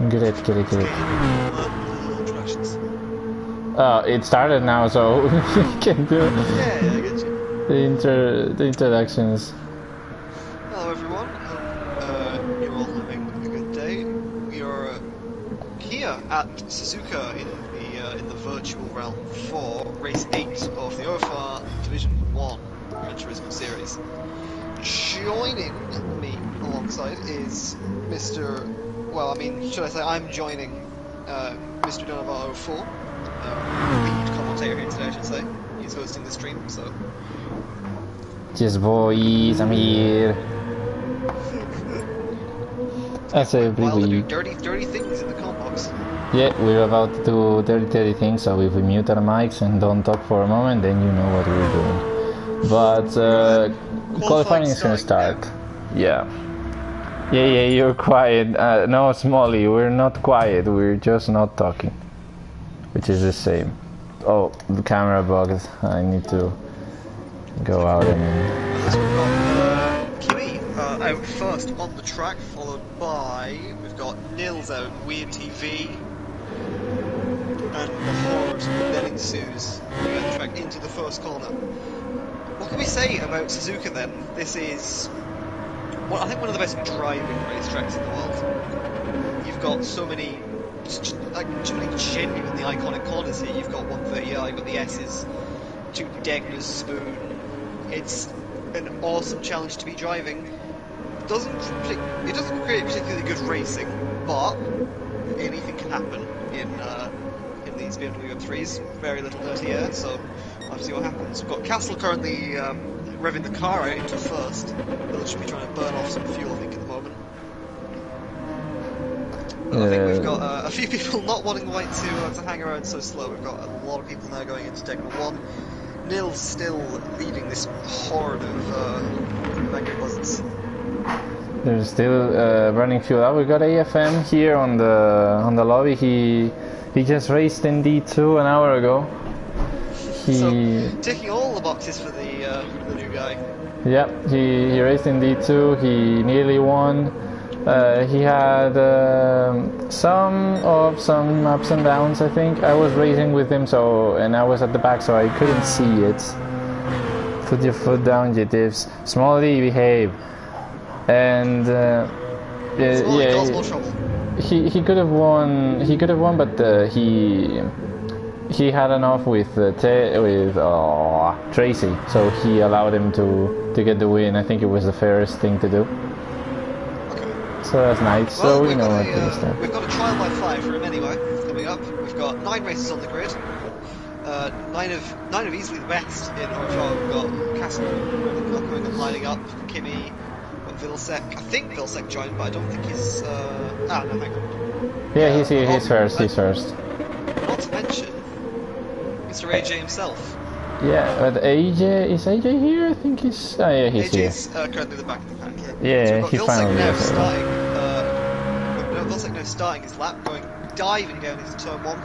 Get it. Introductions. It started now, so you can do Yeah, I get you. the introductions. Hello everyone, hope you're all having a good day. We are here at Suzuka in the virtual realm for race 8 of the OFR Division 1 Gran Turismo series. Joining me alongside is Mr. Well, I mean, should I say I'm joining Mr. Donovan 04, lead commentator here today, I should say. He's hosting the stream, so. Yes, boys, I'm here. That's a While they do pretty. dirty things in the com box. Yeah, we're about to do dirty things, so if we mute our mics and don't talk for a moment, then you know what we're doing. But qualifying is gonna start. Now. Yeah, you're quiet. No, Smolly, we're not quiet, we're just not talking. Which is the same. Oh, the camera bugged. I need to go out and... So we've got Kimmy out first on the track, followed by, we've got Nils out, Weird TV, and the horde then ensues. We get the track into the first corner. What can we say about Suzuka then? This is, well, I think one of the best driving racetracks in the world. You've got so many genuinely iconic corners here. You've got 130R, you've got the S's, 2 Degner's, Spoon. It's an awesome challenge to be driving. It doesn't create particularly good racing, but anything can happen in these BMW M3s. Very little dirty air, so we'll have to see what happens. We've got Castle currently revving the car out into first. They'll just be trying to burn off some fuel, I think, at the moment. But I think we've got a few people not wanting the white to hang around so slow. We've got a lot of people now going into Degner 1. Nils still leading this horde of Magnet Buzzards. They're still running fuel up. We got AFM here on the lobby. He just raced in D2 an hour ago. So ticking all the boxes for the new guy. Yep, he raced in D2. He nearly won. He had some ups and downs, I think. I was racing with him, and I was at the back, so I couldn't see it. Put your foot down, GTS. Smally, behave. And he could have won. He could have won, but he had enough with Tracy, so he allowed him to get the win. I think it was the fairest thing to do. So that's nice. Well, so we know what to start. We've got a trial by fire for him anyway coming up. We've got 9 races on the grid. 9 of easily the best in our trial. We've got Castle coming and lining up. Kimmy, Vilsek. I think Vilsek joined, but I don't think he's. No, hang on. Yeah, he's here. He's first. He's first. Not to mention Mr. AJ himself. Yeah, but AJ, is AJ here? I think he's... Oh yeah, he's here. AJ's currently the back of the pack here. Yeah, so he finally is. Vilsek now starting his lap, diving down into turn 1.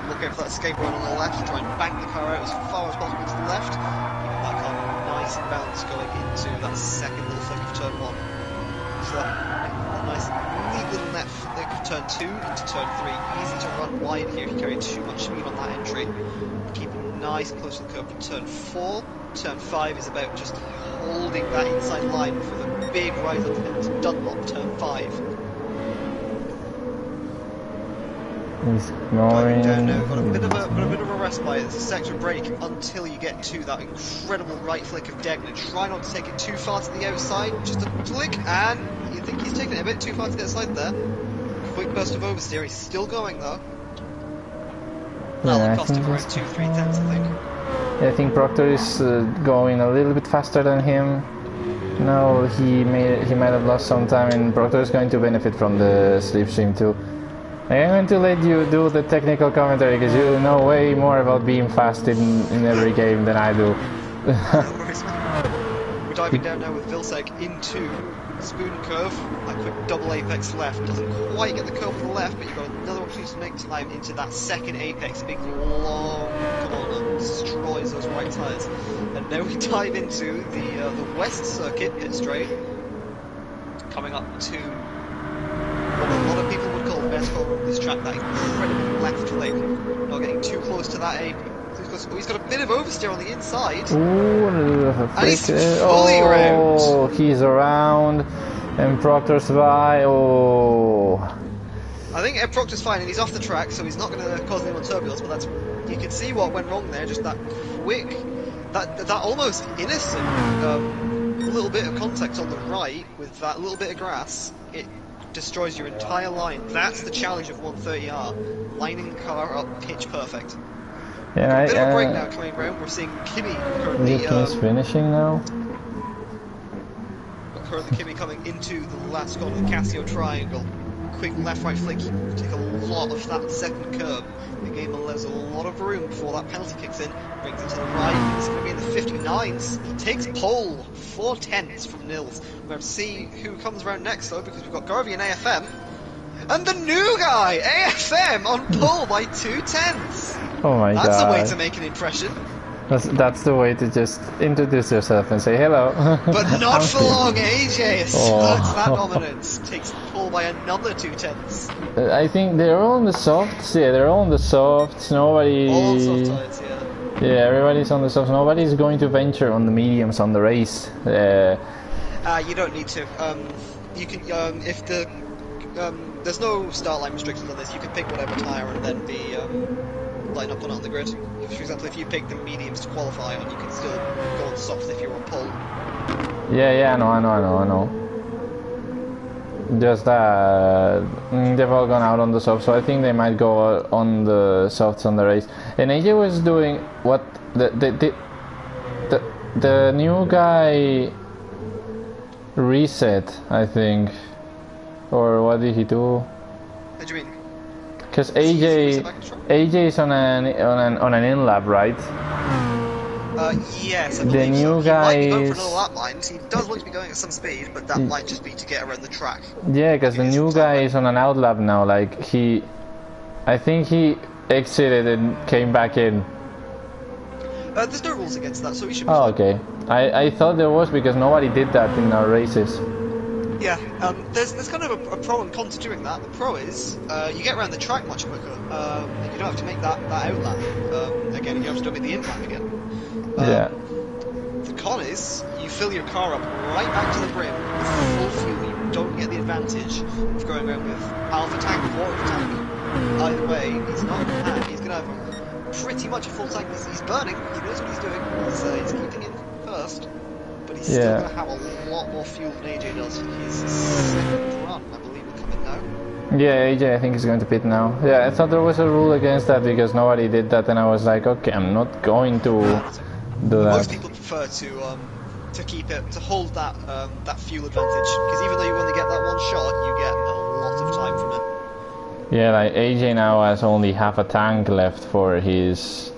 Looking for that escape run on the left, try and bank the car out as far as possible to the left. Keeping that car nice and balanced going into that second little flick of turn 1. So that nice, neat little net flick of turn 2 into turn 3. Easy to run wide here if you carry too much speed on that entry. Keeping nice and close to the curve for turn 4. Turn 5 is about just holding that inside line for the big rise up into Dunlop turn 5. He's ignoring. Down now, got a bit of a respite. It's a sector break until you get to that incredible right flick of Degner. Try not to take it too far to the outside, just a flick, and you think he's taking it a bit too far to the outside there. Quick burst of oversteer, he's still going though. That'll cost him around 2-3 tenths, I think. Yeah, I think Proctor is going a little bit faster than him. No, he might have lost some time, and Proctor is going to benefit from the slipstream too. I'm going to let you do the technical commentary because you know way more about being fast in every game than I do. No worries, man. We're diving down now with Vilsek into Spoon curve. A quick double apex left. Doesn't quite get the curve to the left, but you've got another opportunity to make time into that second apex. Big long corner. Destroys those right tyres. And now we dive into the West Circuit, hit straight. Coming up to what a lot of people would call best this track, that incredible left flick. Not getting too close to that A. He's got a bit of oversteer on the inside. Ooh, a little bit of a And he's flick. fully around. Oh, he's around. And Proctor's by. Oh. I think Ed Proctor's fine, and he's off the track, so he's not going to cause anyone turbulence. But that's, you can see what went wrong there. Just that quick, that almost innocent little bit of contact on the right with that little bit of grass. It destroys your entire line. That's the challenge of 130R, lining the car up pitch perfect. Yeah, a bit of a break now coming round. We're seeing Kimi currently. Kim's finishing now. Currently, Kimi coming into the last corner of the Casio triangle. Quick left-right flick. Take a lot of that second curb. The game allows a lot of room before that penalty kicks in. Brings it to the right. It's going to be in the 59s. He takes pole 4 tenths from Nils. We're going to see who comes around next though, because we've got Garvey and AFM. And the new guy, AFM, on pole by 2 tenths. Oh my god. That's a way to make an impression. That's the way to just introduce yourself and say hello. But not for long, AJ asserts Oh. that dominance. Takes the pole by another 2 tenths. I think they're all on the softs. Yeah, they're all on the softs. Nobody. All soft tires, yeah. Yeah, everybody's on the softs. Nobody's going to venture on the mediums on the race. You don't need to. You can if the there's no start line restrictions on this. You can pick whatever tire and then be line up on the grid. For example, if you pick the mediums to qualify on, you can still go on softs if you're on pole. Yeah, I know. Just that they've all gone out on the softs, so I think they might go on the softs on the race. And AJ was doing what the new guy reset, I think, or what did he do? What do you mean? Because AJ is on an in lap, right? Yes, I The believe new so. guy He might be going for is- another lap line. He does look to be going at some speed, but that might just be to get around the track. Yeah, because the new guy is on an out lap now. Like I think he exited and came back in. There's no rules against that, so he should be Oh, fine. okay. I thought there was because nobody did that in our races. Yeah, there's kind of a pro and con to doing that. The pro is you get around the track much quicker. And you don't have to make that out lap. Again, you don't have to make the in lap again. Yeah. The con is you fill your car up right back to the brim with full fuel. You don't get the advantage of going around with half a tank or quarter of a tank. Either way, he's not going to have. He's going to have pretty much a full tank. He's burning. He knows what he's doing. He's keeping in first. But he's still going to have a lot more fuel than AJ does. His second run, I believe, will come in now. Yeah, AJ I think is going to pit now. Yeah, I thought there was a rule against that because nobody did that, and I was like, okay, I'm not going to do that. Most people prefer to keep it, to hold that that fuel advantage, because even though you only get that one shot, you get a lot of time from it. Yeah, like AJ now has only half a tank left for his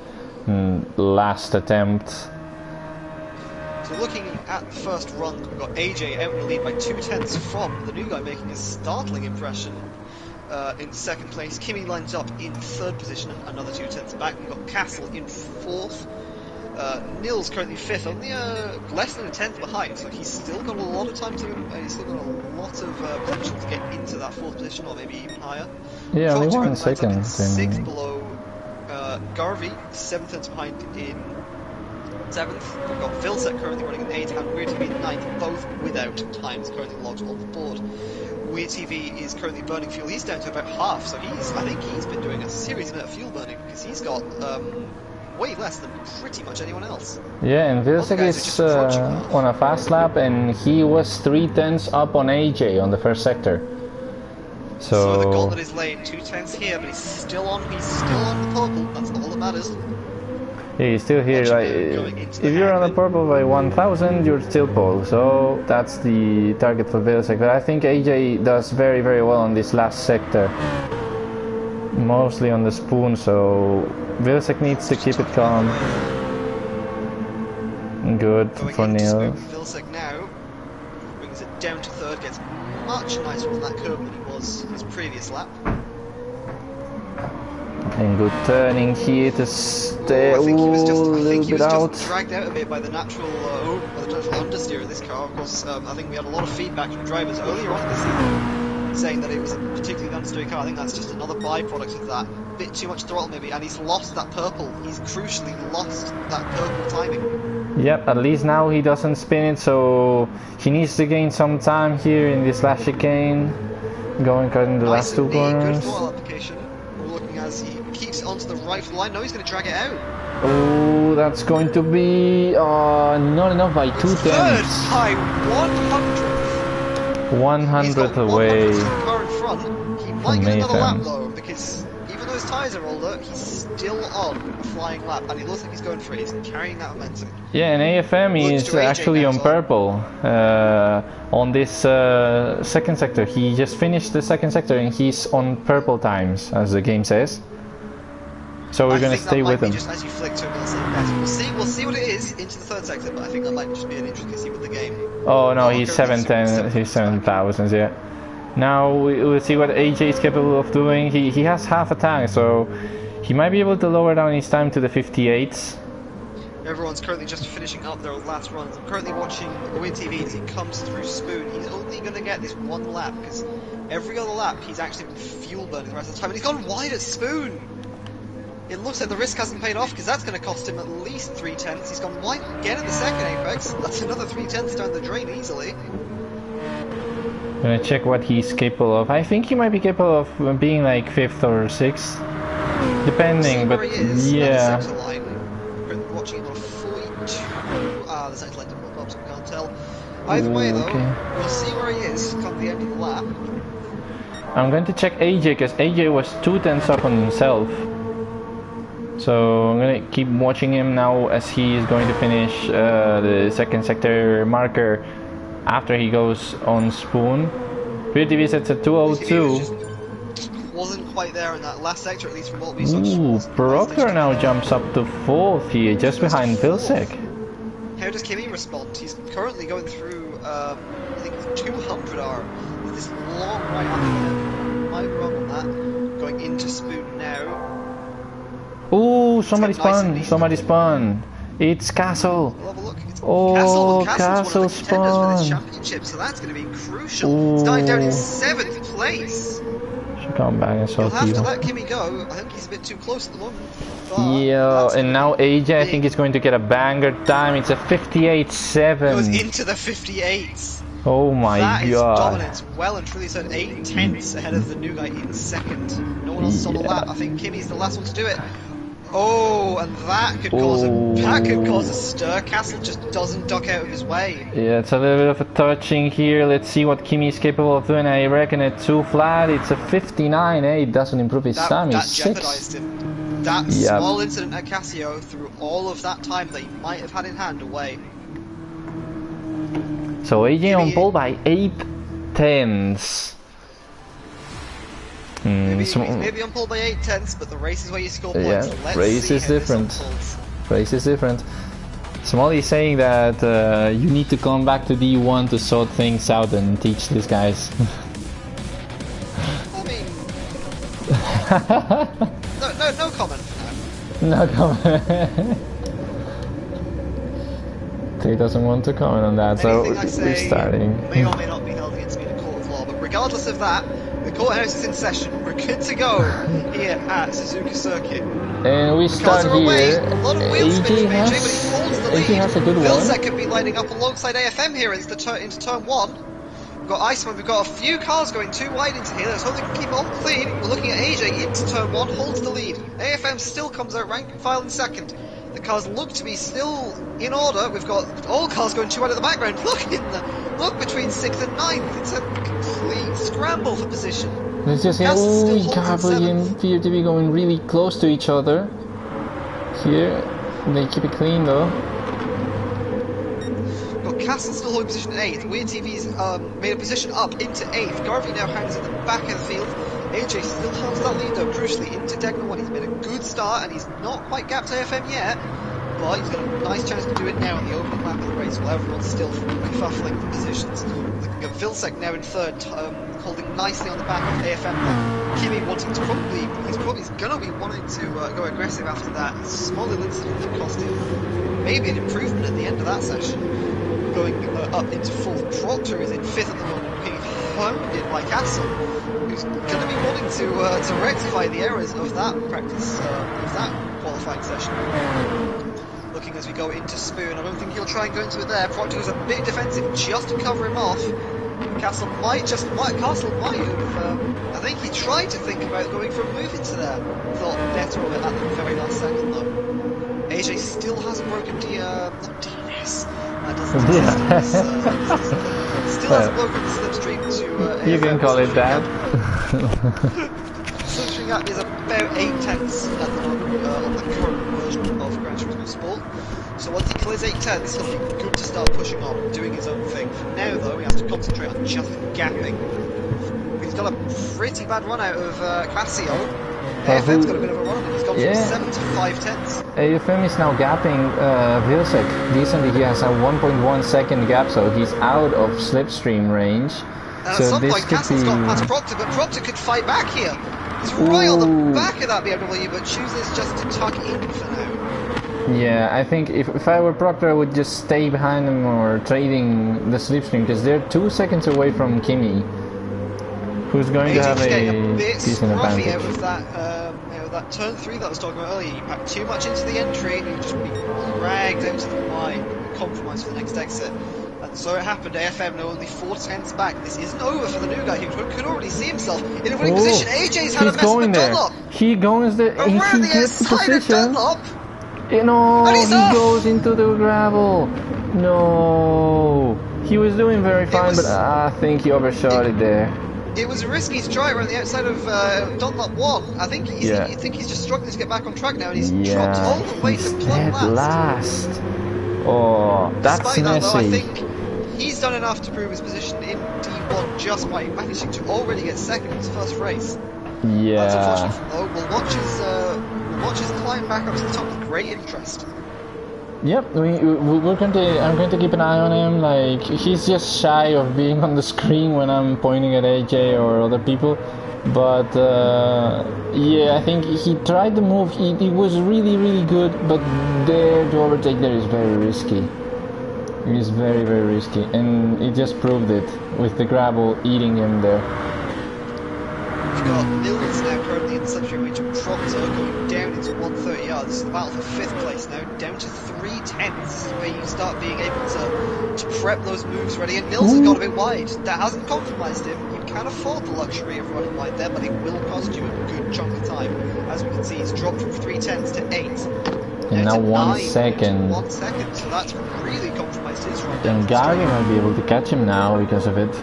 last attempt. So looking at the first run, we've got AJ out in the lead by 2 tenths from the new guy, making a startling impression in second place. Kimi lines up in third position, another 2 tenths back. We've got Castle in fourth. Nils currently fifth, only less than a tenth behind, so he's still got a lot of time to. He's still got a lot of potential to get into that fourth position, or maybe even higher. Yeah, only Proctor 1 lines up second. in sixth below Garvey, 7 tenths behind in seventh. We've got Vilsek currently running in 8th, and Weird TV in 9th, both without times currently logged on the board. Weird TV is currently burning fuel. He's down to about half, so I think he's been doing a serious amount of fuel burning, because he's got way less than pretty much anyone else. Yeah, and Vilsek is on a fast lap, and he was 3 tenths up on AJ on the first sector. So the gauntlet is laid, 2 tenths here, but he's still on the purple. That's all that matters. Yeah, he's still here. Like, if you're on the purple by 1,000, you're still pole. So that's the target for Vilsek. But I think AJ does very, very well on this last sector. Mostly on the spoon, so Vilsek needs to keep it calm. Good for Neil. Vilsek now brings it down to third, gets much nicer on that curve than he was his previous lap. And good turning here to stay a little bit out. Just dragged out a bit by the natural understeer in this car. Of course, I think we had a lot of feedback from drivers earlier on this season saying that it was a particularly understeered car. I think that's just another byproduct of that. A bit too much throttle maybe, and he's lost that purple. He's crucially lost that purple timing. Yep, at least now he doesn't spin it, so he needs to gain some time here in this last chicane. Going cutting the last two corners. Good throttle application. We're looking as he keeps onto the right of the line. No, he's going to drag it out. Oh, that's going to be not enough by 2 Third tenths. by 100th. 100th away. He's got 100th to the car in front. He might get another lap though, because even though his tyres are older, he's still on a flying lap, and he looks like he's going for it. He's carrying that momentum. Yeah, and AFM is actually on purple on this second sector. He just finished the second sector and he's on purple times, as the game says. So we're going to stay with him. Just as you flick to him, we'll see what it is into the third sector, but I think that might just be an intricacy with the game. Oh no, he's 710, he's 7,000, yeah. Now we'll see what AJ is capable of doing. He has half a tank, so he might be able to lower down his time to the 58s. Everyone's currently just finishing up their last runs. I'm currently watching Win TV as he comes through Spoon. He's only going to get this one lap, because every other lap he's actually been fuel burning the rest of the time, and he's gone wide at Spoon! It looks like the risk hasn't paid off, because that's going to cost him at least 3 tenths. He's gone wide again at the second apex. That's another 3 tenths down the drain easily. I'm gonna check what he's capable of. I think he might be capable of being like 5th or 6th, depending, but yeah. We're watching him on 42. There's actually like double bumps, we can't tell. Either way though, we'll see where he is come the end of the lap. I'm going to check AJ, because AJ was 2 tenths up on himself. So I'm gonna keep watching him now as he is going to finish the second sector marker after he goes on Spoon. PTV sets at 202. Wasn't quite there in that last sector, at least from what we saw. Ooh, Proctor now jumps up to 4th here, just behind Vilsek. How does Kimi respond? He's currently going through, I think 200 hour with this long right hand. Might be wrong on that. Going into Spoon now. Ooh, somebody spun. It's Castle. We'll have a look. Oh, Castle spun. for this championship, so that's going to be crucial. Ooh. It's dying down in 7th place. Should come back and You'll have to let Kimi go. I think he's a bit too close at the moment. Yeah, and now AJ, I think is going to get a banger time. It's a 58.7. Goes into the 58s. Oh my god. That is dominance. Well and truly said 8 tenths ahead of the new guy in second. No one else is on the lap. I think Kimi's the last one to do it. Oh, and that could cause a stir. Castle just doesn't duck out of his way. Yeah, it's a little bit of a touching here. Let's see what Kimi is capable of doing. I reckon at 2 flat, it's a 59. It doesn't improve his time. That He's jeopardized 6. him. That small incident at Casio threw all of that time that he might have had in hand away. So AJ on pole by 8 tenths. Maybe on pole by 8 tenths, but the race is where you score points. Yeah, Let's race see is how different. Race is different. Smalley is saying that you need to come back to D1 to sort things out and teach these guys. I mean, no comment. No comment. He doesn't want to comment on that, so we're starting. May or may not be held against me in a court of law, but regardless of that, the courthouse is in session. We're good to go here at Suzuka Circuit. And we start here. A lot of wheel spin from AJ, but he holds the lead. has a good one. Vilsek could be lining up alongside AFM here into turn 1. We've got Iceman, we've got a few cars going too wide into here. Let's hope they can keep on clean. We're looking at AJ into turn 1, holds the lead. AFM still comes out rank and file in second. The cars look to be still in order. We've got all cars going too wide at the background. Look between 6th and 9th. It's a complete scramble for position. Let's just say, oh, Gabriel appear to be going really close to each other. Here, they keep it clean though. Got Castle still holding position 8th. Weird TV's made a position up into 8th. Garvey now hangs at the back of the field. AJ still holds that lead though, crucially, into Degner 1. He's made a good start and he's not quite gapped AFM yet, but he's got a nice chance to do it now in the opening lap of the race while everyone's still refuffling for positions. Looking at Vilsek now in 3rd, holding nicely on the back of AFM. Kimi wanting to he's gonna be wanting to go aggressive after that small little incident that cost him maybe an improvement at the end of that session. Going up into 4th. Proctor is in 5th at the moment, looking honed in by Castle, who's going to be wanting to rectify the errors of that practice, of that qualifying session. Looking as we go into Spoon, I don't think he'll try and go into it there. Proctor was a bit defensive just to cover him off. Castle might have, I think he tried to think about going for a move into there. Thought better of it at the very last second though. AJ still hasn't broken not DNS. That doesn't still hasn't broken the slipstream to you can call it that. Slipstream gap is about 8 tenths at the moment on the current version of Gran Turismo Sport. So once he clears 8 tenths, he'll be good to start pushing on, doing his own thing. For now though, he has to concentrate on just gapping. He's got a pretty bad run out of Casio. AFM's got a bit of a run, he's gone from 7 to 5 tenths. AFM is now gapping Vilsek decently. He has a 1.1 second gap, so he's out of slipstream range. And so at some this point, could Castle's be... got past Proctor, but Proctor could fight back here. He's right on the back of that BMW, but chooses just to tuck in for now. Yeah, I think if I were Proctor, I would just stay behind him or trading the slipstream, because they're 2 seconds away from Kimi, who's going to have a decent advantage. Out of that turn 3 that I was talking about earlier. He packed too much into the entry and he'd just be dragged out to the line, compromised for the next exit. And so it happened. AFM now only 4 tenths back. This isn't over for the new guy. He could already see himself in a winning position. AJ's had a mess with Dunlop. He goes there. He gets the position. You know, he goes into the gravel. No, he was doing very fine, but I think he overshot it there. It was risky to try around the outside of Dunlop 1. I think he's just struggling to get back on track now, and he's dropped all the way to plumb last. Oh, that's Despite messy. That, though, I think he's done enough to prove his position in D1 just by managing to already get second in his first race. Yeah. That's unfortunate though. We'll watch his climb back up to the top with great interest. Yep, we're going to. I'm going to keep an eye on him. Like, he's just shy of being on the screen when I'm pointing at AJ or other people. But yeah, I think he tried the move. He was really, really good. But there to overtake there is very risky. It is very, very risky, and he just proved it with the gravel eating him there. We've got Mills now currently in the slipstream range of Proctor going down into 130 yards. This is the battle for 5th place now, down to 3 tenths, where you start being able to prep those moves ready. And Mills has got a bit wide. That hasn't compromised him. You can afford the luxury of running wide there, but it will cost you a good chunk of time. As we can see, he's dropped from 3 tenths to 8. And now 1 second. 1 second, so that's really compromised his run. And Garvey might be able to catch him now because of it.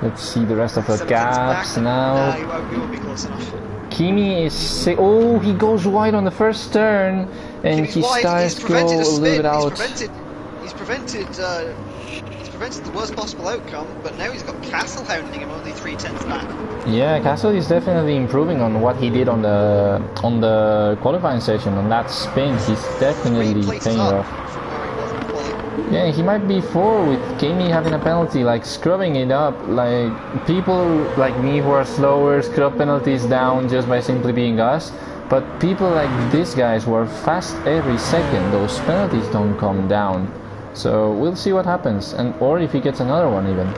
Let's see the rest of the gaps now. He won't be close enough. Kimi is oh, he goes wide on the first turn, and he starts to go a little bit out. He's prevented the worst possible outcome, but now he's got Castle hounding him only 3 tenths back. Yeah, Castle is definitely improving on what he did on the qualifying session. On that spin, he's definitely paying off. Yeah, he might be 4 with Kimi having a penalty, like scrubbing it up. Like, people like me who are slower scrub penalties down just by simply being us. But people like these guys who are fast every second, those penalties don't come down. So we'll see what happens, or if he gets another one even.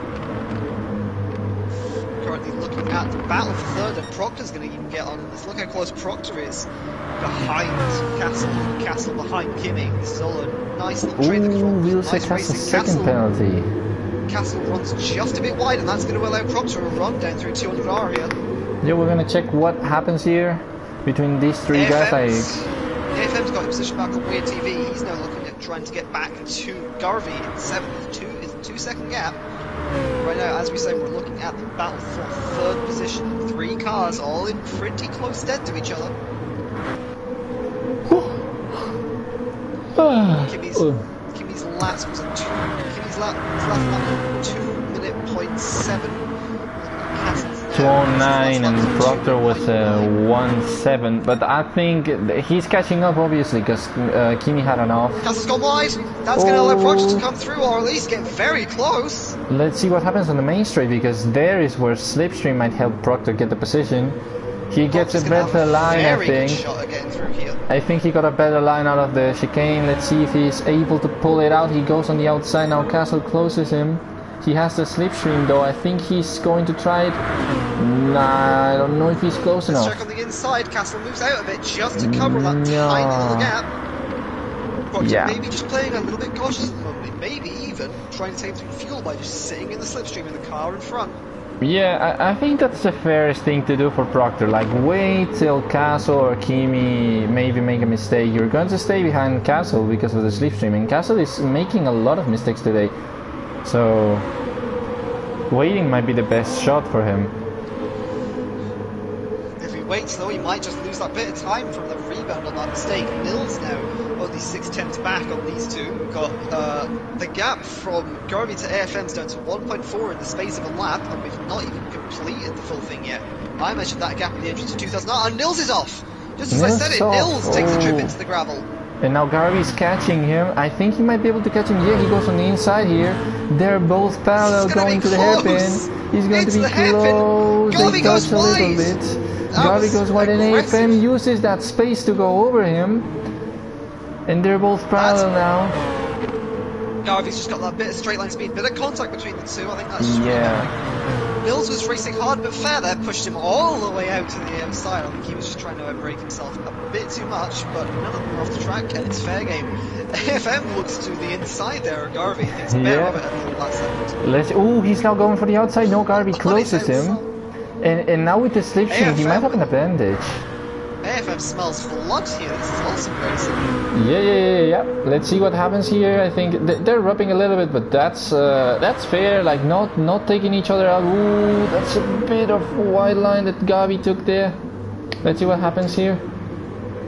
Currently looking at the battle for 3rd, and Proctor's going to even get on. Let's look how close Proctor is behind Castle. Castle behind Kimi. This is all a nice little trade. Vilsek has a second penalty. Castle runs just a bit wide, and that's going to allow Proctor a run down through 200R here. Yeah, we're going to check what happens here between these 3 guys. AFM's got his position back on Weird TV. He's now looking at trying to get back to Garvey in 7th. Is a 2 second gap. Right now, as we say, we're looking at the battle for 3rd position. 3 cars all in pretty close stead to each other. Kimi's last was a 2. Kimi's last 2:07. 2:09 and Proctor was 1:07, but I think he's catching up obviously because Kimi had an off. Castle's gone wide. That's going to allow Proctor to come through, or at least get very close. Let's see what happens on the main straight, because there is where Slipstream might help Proctor get the position. He gets a better line, I think. I think he got a better line out of the chicane. Let's see if he's able to pull it out. He goes on the outside now. Castle closes him. He has the slipstream though. I think he's going to try it. Nah, I don't know if he's close Let's enough. check on the inside. Castle moves out a bit just to cover that tiny little gap. Proctor maybe just playing a little bit cautious at the moment. Maybe even trying to save some fuel by just sitting in the slipstream in the car in front. Yeah, I think that's the fairest thing to do for Proctor. Like, wait till Castle or Kimi maybe make a mistake. You're going to stay behind Castle because of the slipstream, and Castle is making a lot of mistakes today. So, waiting might be the best shot for him. If he waits though, he might just lose that bit of time from the rebound on that mistake. Nils now only 6/10 back on these two. We've got the gap from Garvey to AFM's down to 1.4 in the space of a lap, and we've not even completed the full thing yet. I mentioned that gap at the entrance to 2000, and Nils is off! Just as I said it, Nils takes a trip into the gravel. And now Garvey's catching him. I think he might be able to catch him. Yeah, he goes on the inside here. They're both parallel going to the hairpin. He's going to be close. They touch a little bit. Garvey goes wide, and AFM uses that space to go over him. And they're both parallel now. Garvey's just got that bit of straight line speed, bit of contact between the two. I think that's just really Mills was racing hard but fair there, pushed him all the way out to the outside. I think he was just trying to outbrake himself a bit too much, but none of them are off the track, and it's fair game. AFM looks to the inside there, Garvey thinks better of it at the last second. Oh, he's now going for the outside. No, Garvey closes him. And now with the slipstream, he might have an advantage. AFM smells blood here. This is also racing. Yeah. Let's see what happens here. I think they're rubbing a little bit, but that's fair. Like not taking each other out. Ooh, that's a bit of wide line that Gabi took there. Let's see what happens here.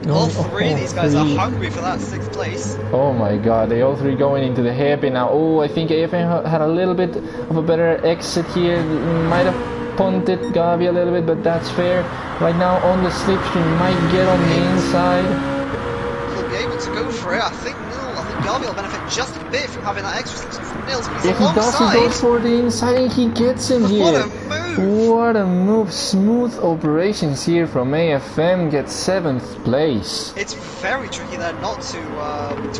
All three of these guys are hungry for that 6th place. Oh my god, they all three going into the hairpin now. Oh, I think AFM had a little bit of a better exit here. Might have punted Gabi a little bit, but that's fair. Right now on the slipstream, might get on the inside. He'll be able to go for it. I think Gabi will benefit just a bit from having that extra slipstream from Nils, but he's alongside. He goes for the inside and he gets him here. What a move! What a move. Smooth operations here from AFM, gets 7th place. It's very tricky there not to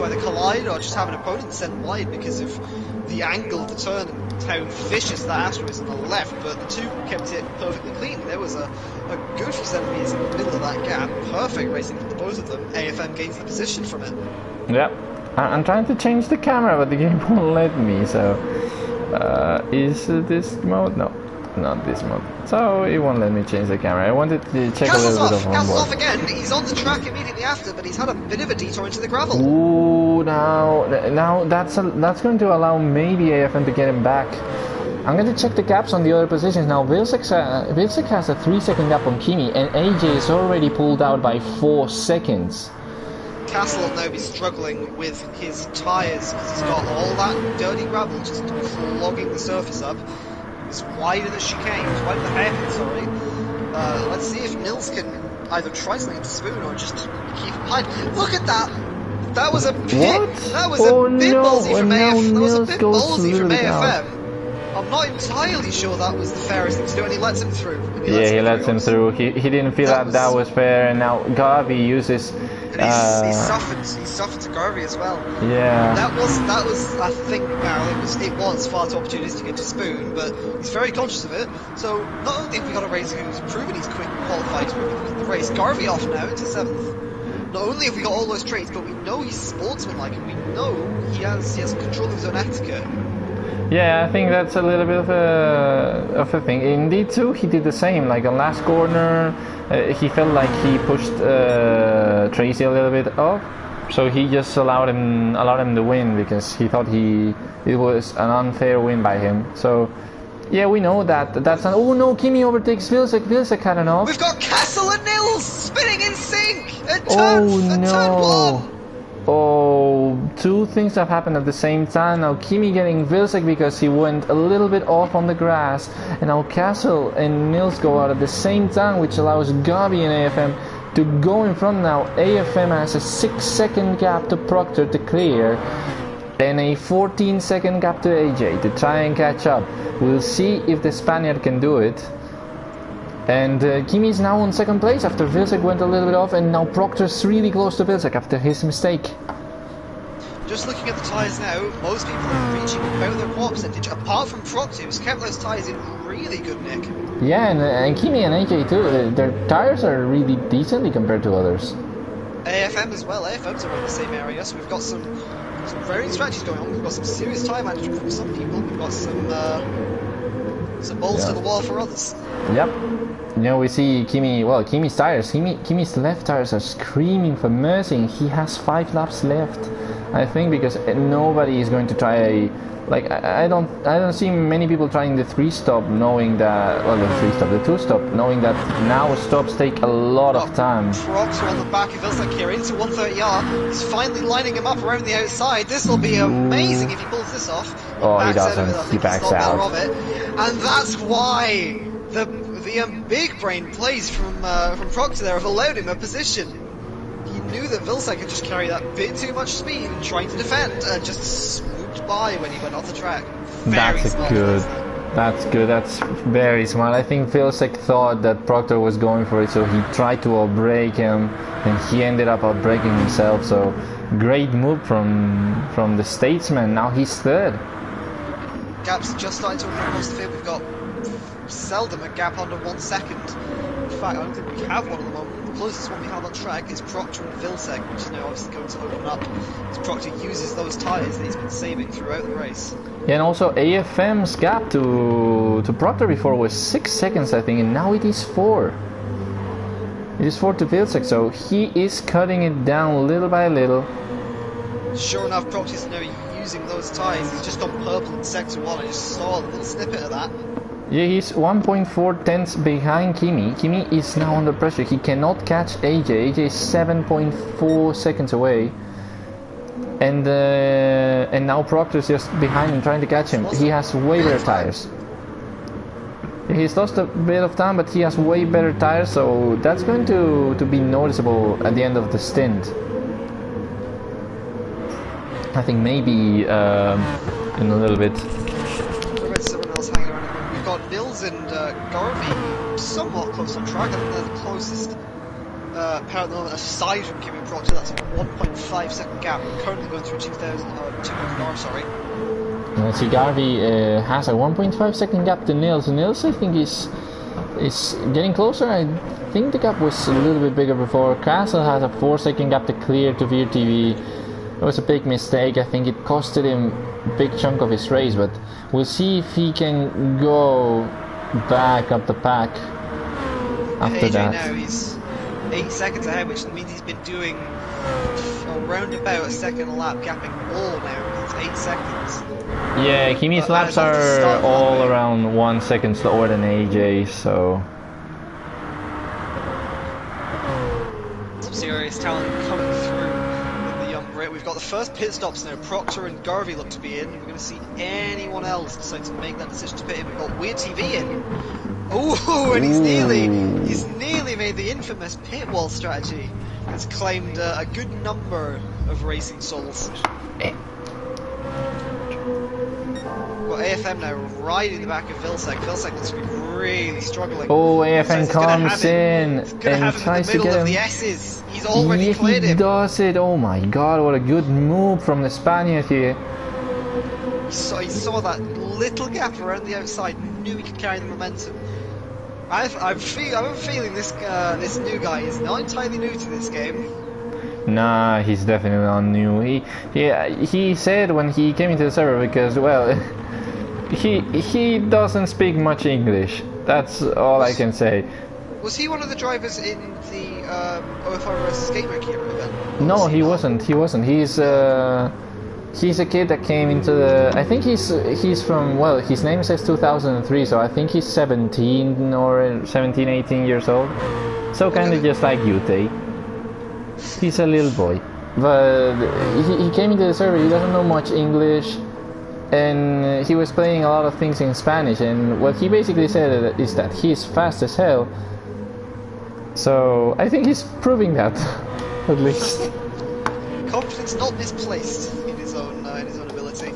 either collide or just have an opponent sent wide because of the angle of the turn and how vicious that Astro is on the left, but the two kept it perfectly clean. There was a good few centimetres in the middle of that gap. Perfect racing for the both of them. AFM gains the position from it. Yep. I'm trying to change the camera, but the game won't let me, so... is this mode? No, not this mode. So it won't let me change the camera. I wanted to check a little bit of Castle's off again. He's on the track immediately after, but he's had a bit of a detour into the gravel. Ooh, now that's going to allow maybe AFM to get him back. I'm going to check the gaps on the other positions. Now Vilsek has a 3-second gap on Kimi, and AJ is already pulled out by 4 seconds. Castle will now be struggling with his tyres because he's got all that dirty gravel just clogging the surface up. It's wide of the chicane, it's wide of the hairpin, sorry. Let's see if Nils can either try something to spoon or just keep him behind. Look at that! That was a bit, that was a bit ballsy from AFM. That was a bit ballsy from AFM. I'm not entirely sure that was the fairest thing to do, and he lets him through. Yeah, he lets him through. He didn't feel that was fair, and now Gabi uses... And he's suffered to Garvey as well. Yeah. That was I think, it was far too opportunistic into Spoon, but he's very conscious of it. So not only have we got a racer who's proven he's quick and qualified to win the race, Garvey off now into 7th. Not only have we got all those traits, but we know he's sportsmanlike, and we know he has control of his own etiquette. Yeah, I think that's a little bit of a thing. Indeed, too, he did the same. Like on last corner, he felt like he pushed Tracy a little bit up, so he just allowed him to win because he thought it was an unfair win by him. So yeah, we know that's an. Oh no, Kimi overtakes Vilsek. Vilsek had enough. We've got Castle and Nils spinning in sync at turn one. Oh, two things have happened at the same time. Now Kimi getting Vilsek because he went a little bit off on the grass, and now Castle and Nils go out at the same time, which allows Gabi and AFM to go in front now. AFM has a 6-second gap to Proctor to clear, and a 14-second gap to AJ to try and catch up. We'll see if the Spaniard can do it. And Kimi is now on 2nd place after Vilsek went a little bit off, and now Proctor's really close to Vilsek after his mistake. Just looking at the tyres now, most people are reaching about their quarter percentage, apart from Proctor, who's kept those tyres in really good nick. Yeah, and Kimi and AJ too, their tires are really decently compared to others. AFM as well, AFM's around the same area, so we've got some varying strategies going on. We've got some serious tyre management from some people, we've got some balls to the wall for others. Yep. You know, we see Kimi's tires, Kimi's left tires are screaming for mercy, and he has 5 laps left. I think because nobody is going to try, like, I don't see many people trying the 3-stop knowing that, well, the 2-stop, knowing that now stops take a lot of time. Proctor on the back of Vilsack here into 130R. He's finally lining him up around the outside. This will be amazing if he pulls this off. He doesn't. He backs out. Of it. And that's why the big brain plays from Proctor there have allowed him a position. He knew that Vilsack had just carried that bit too much speed and trying to defend, and just swooped by when he went off the track. That's good. That's very smart. I think Vilsack thought that Proctor was going for it, so he tried to outbrake him, and he ended up outbraking himself. So great move from the Statesman. Now he's third. Gaps just starting to run across the field. We've got seldom a gap under 1 second. In fact, I don't think we have one at the moment. The closest one we have on track is Proctor and Vilsack, which is now obviously going to open up as Proctor uses those tyres that he's been saving throughout the race. Yeah, and also AFM's gap to Proctor before was 6 seconds, I think, and now it is 4. It is 4 to Vilsack, so he is cutting it down little by little. Sure enough, Proctor's now using those tyres. He's just gone purple in sector 1. I just saw a little snippet of that. Yeah, he's 1.4 tenths behind Kimi. Kimi is now under pressure. He cannot catch AJ. AJ is 7.4 seconds away. And now Proctor's just behind him trying to catch him. He has way better tires. He's lost a bit of time, but he has way better tires, so that's going to be noticeable at the end of the stint. I think maybe in a little bit. Nils and Garvey somewhat close on track. I think they're the closest pair at the moment aside from Kimi and Proctor. That's a 1.5 second gap. We're currently going through 2,000 R, sorry. See, Garvey has a 1.5 second gap to Nils. Nils, I think, is getting closer. I think the gap was a little bit bigger before. Castle has a 4 second gap to clear to Veer TV. It was a big mistake. I think it costed him a big chunk of his race, but we'll see if he can go back up the pack after AJ that. Now he's 8 seconds ahead, which means he's been doing around about a second a lap, gapping all now. It's 8 seconds. Yeah, Kimi's laps are all around 1 second slower than AJ, so some serious talent coming through. We've got the first pit stops now. Proctor and Garvey look to be in. We're going to see anyone else decide to make that decision to pit in. We've got Weird TV in. Oh, and he's nearly made the infamous pit wall strategy. Has claimed a good number of racing souls. Got AFM now right in the back of Vilsack. Vilsack looks to be really struggling. Oh, AFM comes in and tries to get him. The S's. He's already cleared him. He does it. Oh my god, what a good move from the Spaniard here. He saw that little gap around the outside, knew he could carry the momentum. I'm feeling this new guy is not entirely new to this game. Nah, he's definitely not new. He said when he came into the server, because, well, he doesn't speak much English. That's all I can say. Was he one of the drivers in the OFR vs Skateboard Hero event? No, he wasn't. He's a kid that came into the... I think he's from... Well, his name says 2003, so I think he's 17 or 17, 18 years old. So kind of just like you, Tay. He's a little boy. But he came into the server, he doesn't know much English. And he was playing a lot of things in Spanish. And what he basically said is that he's fast as hell. So I think he's proving that, at least. Confidence not misplaced in his own ability.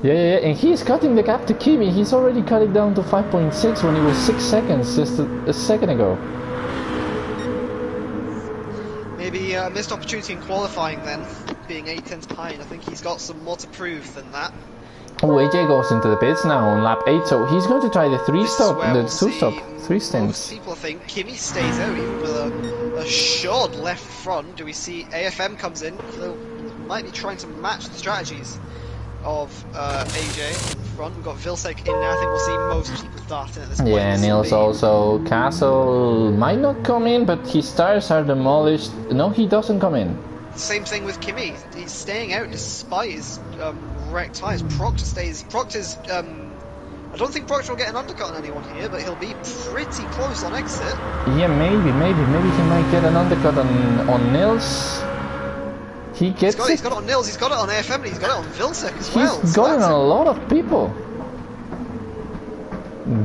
Yeah, and he's cutting the gap to Kimi. He's already cut it down to 5.6 when it was 6 seconds just a second ago. Maybe a missed opportunity in qualifying then, being 8 tenths behind. I think he's got some more to prove than that. Oh, AJ goes into the pits now on lap 8, so he's going to try the three stints. Most people think Kimi stays out even with a short left front. Do we see AFM comes in? They might be trying to match the strategies of AJ in front. We've got Vilsek in now. I think we'll see most people darting at this point. Yeah, Nils also. Castle might not come in, but his tires are demolished. No, he doesn't come in. Same thing with Kimi. He's staying out despite his wrecked tires. Proctor's. I don't think Proctor will get an undercut on anyone here, but he'll be pretty close on exit. Yeah, maybe he might get an undercut on Nils. He's got it on Nils, he's got it on AFM, and he's got it on Vilsek as well. He's got it on a lot of people.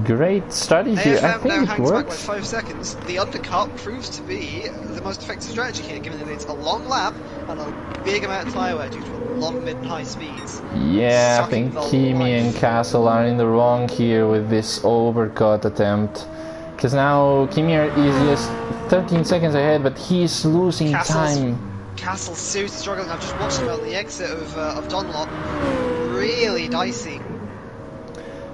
Great strategy here. I think now it hangs back by works. 5 seconds. The undercut proves to be the most effective strategy here, given that it's a long lap and a big amount of tyre wear due to a lot of mid and high speeds. Yeah, I think Kimi and Castle are in the wrong here with this overcut attempt. Because now Kimi is just 13 seconds ahead, but he's losing time. Castle's seriously struggling. I've just watched him on the exit of Dunlop. Really dicey.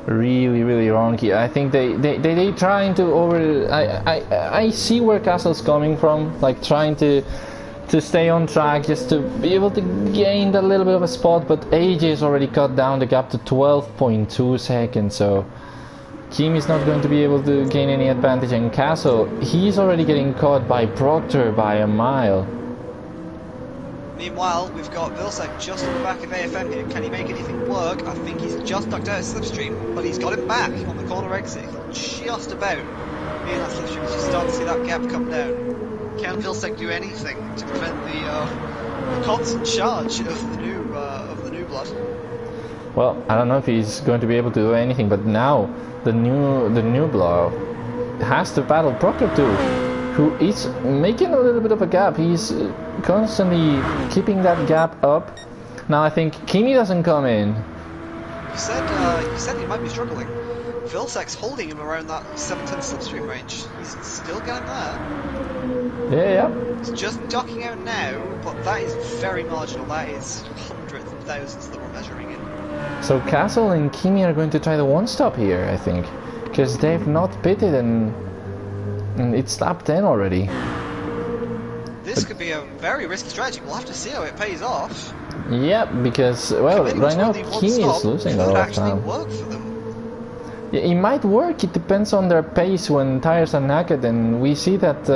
Really wrong here. I think they trying to over. I see where Castle's coming from, like trying to stay on track just to be able to gain that little bit of a spot, but AJ's already cut down the gap to 12.2 seconds, so Kimi's not going to be able to gain any advantage, and Castle, he's already getting caught by Proctor by a mile. Meanwhile, we've got Vilsek just on the back of AFM here. Can he make anything work? I think he's just ducked out of slipstream, but he's got him back on the corner exit. Just about. Me and that slipstream, you start to see that gap come down. Can Vilsek do anything to prevent the constant charge of the new blood? Well, I don't know if he's going to be able to do anything, but now the new blood has to battle Proctor too, who is making a little bit of a gap. He's constantly keeping that gap up. Now I think Kimi doesn't come in. You said he might be struggling. Vilsek's holding him around that 7-10 slipstream range. He's still getting there. Yeah. He's just ducking out now, but that is very marginal. That is hundreds and thousands that we're measuring in. So Castle and Kimi are going to try the one-stop here, I think, because they've not pitted and it's lap 10 already. This could be a very risky strategy. We'll have to see how it pays off. Yeah, because, well, right now Kimi is losing a lot of time. Work for them. Yeah, it might work. It depends on their pace when tires are naked, and we see that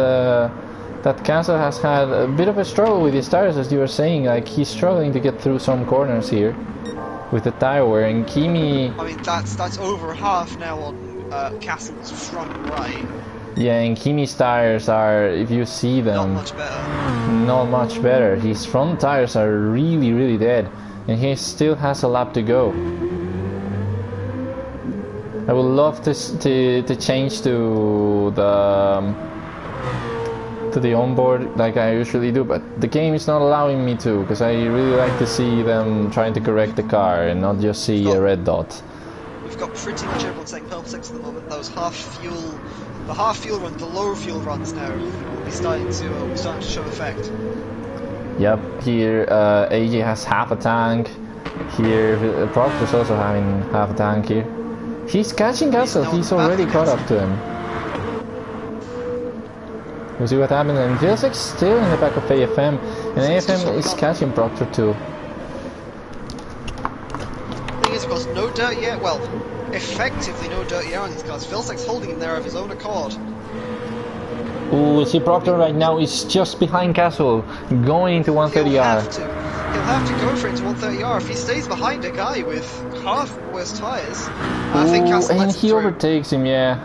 that Castle has had a bit of a struggle with his tires, as you were saying. Like, he's struggling to get through some corners here with the tire wear, and Kimi... I mean, that's over half now on Castle's front right. Yeah, and Kimi's tires are, if you see them, not much better. His front tires are really dead, and he still has a lap to go. I would love to change to the onboard like I usually do, but the game is not allowing me to, because I really like to see them trying to correct the car and not just see a red dot. We've got pretty much everyone saying purple at the moment. Those half fuel runs, the lower fuel runs now will be starting to show effect. Yep, here AJ has half a tank. Here Proctor's also having half a tank here. He's catching Castle, he's already caught up to him. We'll see what happens, and Vilsek's still in the back of AFM, and AFM is catching Proctor too. The thing is, of course, no dirt yet. Well, effectively no dirt yet on these cars. Vilsek's holding him there of his own accord. Ooh, see Proctor right now is just behind Castle, going into 130R. He'll have to go for it to 130R. If he stays behind a guy with half worse tyres, I think Castle and lets he him overtakes him, yeah.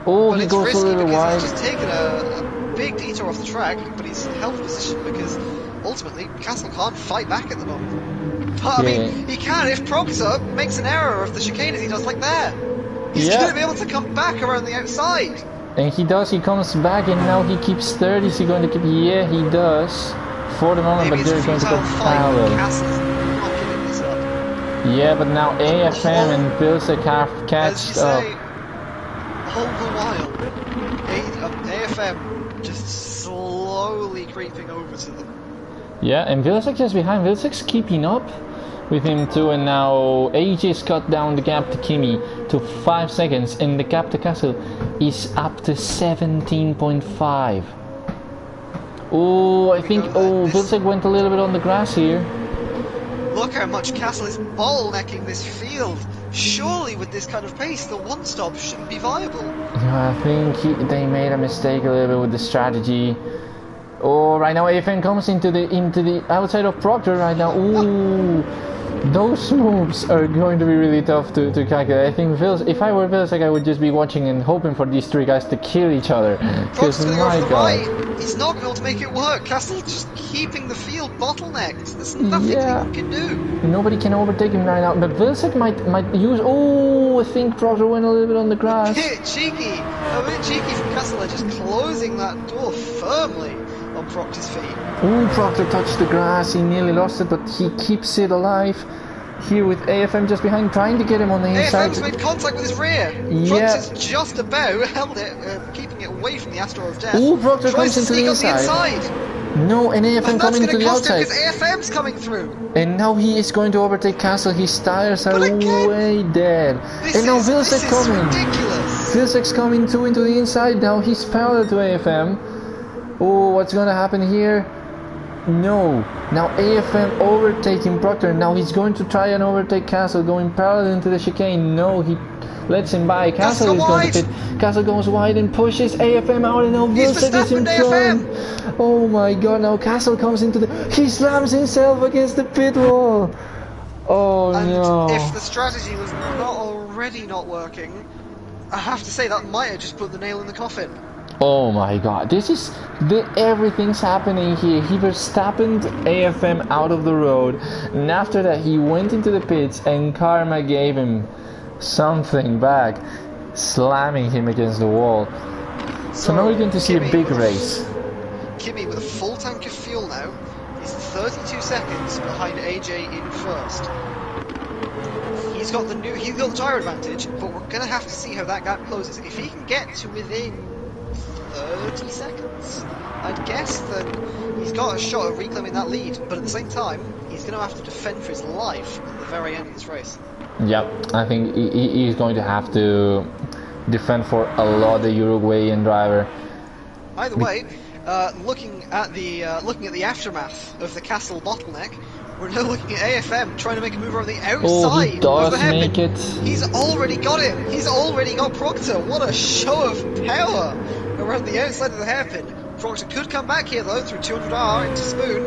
Oh, he goes a little wide. He's just taken a big detour off the track, but he's held position because ultimately Castle can't fight back at the moment. But I mean, he can if Proctor makes an error of the chicane as he does like there. He's going to be able to come back around the outside. And he does, he comes back, and now he keeps third. Is he going to keep? Yeah, he does. For the moment, but they're going to go parallel. Yeah, but now AFM and Vilsek have catched up. All the while, AFM just slowly creeping over to them. Yeah, and Vilsack just behind. Vilsack's keeping up with him too, and now AJ's cut down the gap to Kimi to 5 seconds, and the gap to Castle is up to 17.5. Oh, I think Vilsack went a little bit on the grass here. Look how much Castle is bottlenecking this field. Surely with this kind of pace, the one stop shouldn't be viable. Yeah, I think they made a mistake a little bit with the strategy. Oh, right now AFN comes into the outside of Proctor right now. Ooh, those moves are going to be really tough to calculate. I think if I were Vilsack, I would just be watching and hoping for these three guys to kill each other. Because my God, he's not going to be able to make it work. Castle's just keeping the field bottlenecked. There's nothing he can do. Nobody can overtake him right now. But Vilsack might use. Oh, I think Proctor went a little bit on the grass. A bit cheeky from Castle, just closing that door firmly on Proctor's feet. Ooh, Proctor touched the grass, he nearly lost it, but he keeps it alive. Here with AFM just behind, trying to get him on the inside. AFM's made contact with his rear. Yeah. Proctor's just about held it, keeping it away from the Astro of Death. Ooh, Proctor comes into the inside. No, and AFM coming to the outside. Because AFM's coming through. And now he is going to overtake Castle. His tires are way dead. And now Vilsack coming. Ridiculous. Vilsack's coming too into the inside. Now he's parallel to AFM. Oh, what's gonna happen here? No. Now AFM overtaking Proctor. Now he's going to try and overtake Castle, going parallel into the chicane. No, he lets him by. Castle is going to pit. Castle goes wide and pushes AFM out, and now Vilsack is in front. Oh my God! Now Castle comes into he slams himself against the pit wall. Oh no! If the strategy was not already not working, I have to say that might have just put the nail in the coffin. Oh my God, this is everything's happening here. He Verstappened AFM out of the road, and after that he went into the pits and Karma gave him something back, slamming him against the wall. So now we're going to see a big race. Kimi with a full tank of fuel now. He's 32 seconds behind AJ in first. He's got the tyre advantage, but we're gonna have to see how that gap closes. If he can get to within 30 seconds, I'd guess that he's got a shot at reclaiming that lead, but at the same time, he's going to have to defend for his life at the very end of this race. Yep, I think he's going to have to defend for a lot, the Uruguayan driver. Either way, looking at the aftermath of the Castle bottleneck, we're now looking at AFM trying to make a move over the outside. Oh, he does make it. He's already got him. He's already got Proctor. What a show of power around the outside of the hairpin. Proctor could come back here though through 200R into Spoon.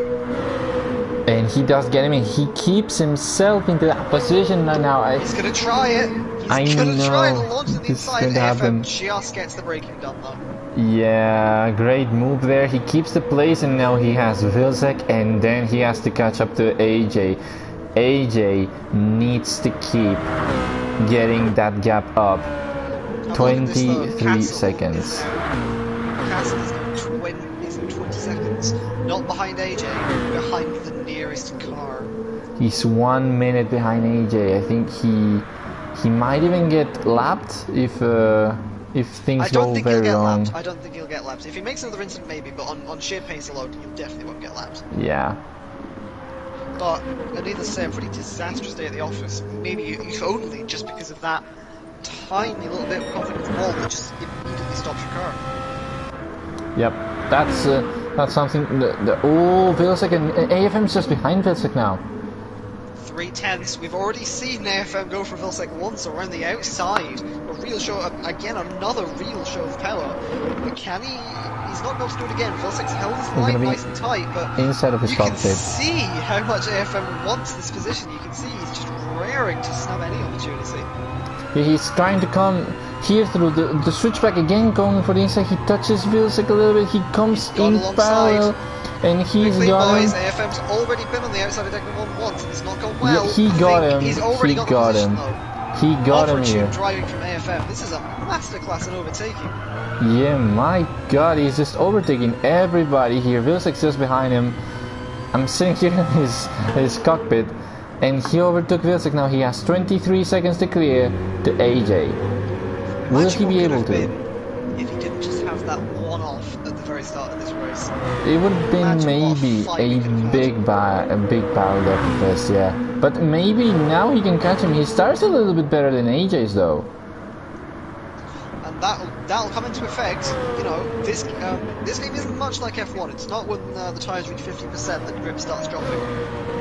And he does get him in. He keeps himself into that position now. He's going to try it. He's going to try and launch to the inside. AFM just gets the braking done though. Yeah, great move there. He keeps the place, and now he has Vilsack, and then he has to catch up to AJ. AJ needs to keep getting that gap up. 23 seconds. Castle is 20 seconds. Not behind AJ, behind the nearest car. He's 1 minute behind AJ. I think he might even get lapped if things go very wrong. I don't think he'll get lapped. If he makes another incident, maybe, but on sheer pace alone, he definitely won't get lapped. Yeah. But needless to say, a pretty disastrous day at the office. Maybe if only just because of that tiny little bit of confidence wall that just immediately stops your car. Yep, that's something. Vilsack and AFM's just behind Vilsack now. 3/10. We've already seen AFM go for Vilsack once around the outside. A real show, again, another real show of power. But can he? He's not going to do it again. Vilsack's held his line nice and tight, but inside of his cockpit. You can see how much AFM wants this position. You can see he's just raring to snap any opportunity. Yeah, he's trying to come here through the switchback again, going for the inside. He touches Vilsack a little bit. He comes in parallel. And he's got him. AFM's already been on the outside of Deckman 1 once, and it's not gone well. Yeah, he got him. He's already got him. He got him here. Driving from AFM. This is a masterclass in overtaking. Yeah, my God, he's just overtaking everybody here. Vilsack's just behind him. I'm sitting here in his cockpit, and he overtook Vilsack. Now he has 23 seconds to clear to AJ. Will he be able to? if he didn't just have that one-off at the very start of this race. It would have been Imagine what maybe fight we could have had. a big battle there for first, yeah. But maybe now he can catch him. He starts a little bit better than AJ's though. And that'll come into effect. You know, this game isn't much like F1. It's not when the tires reach 50% that grip starts dropping.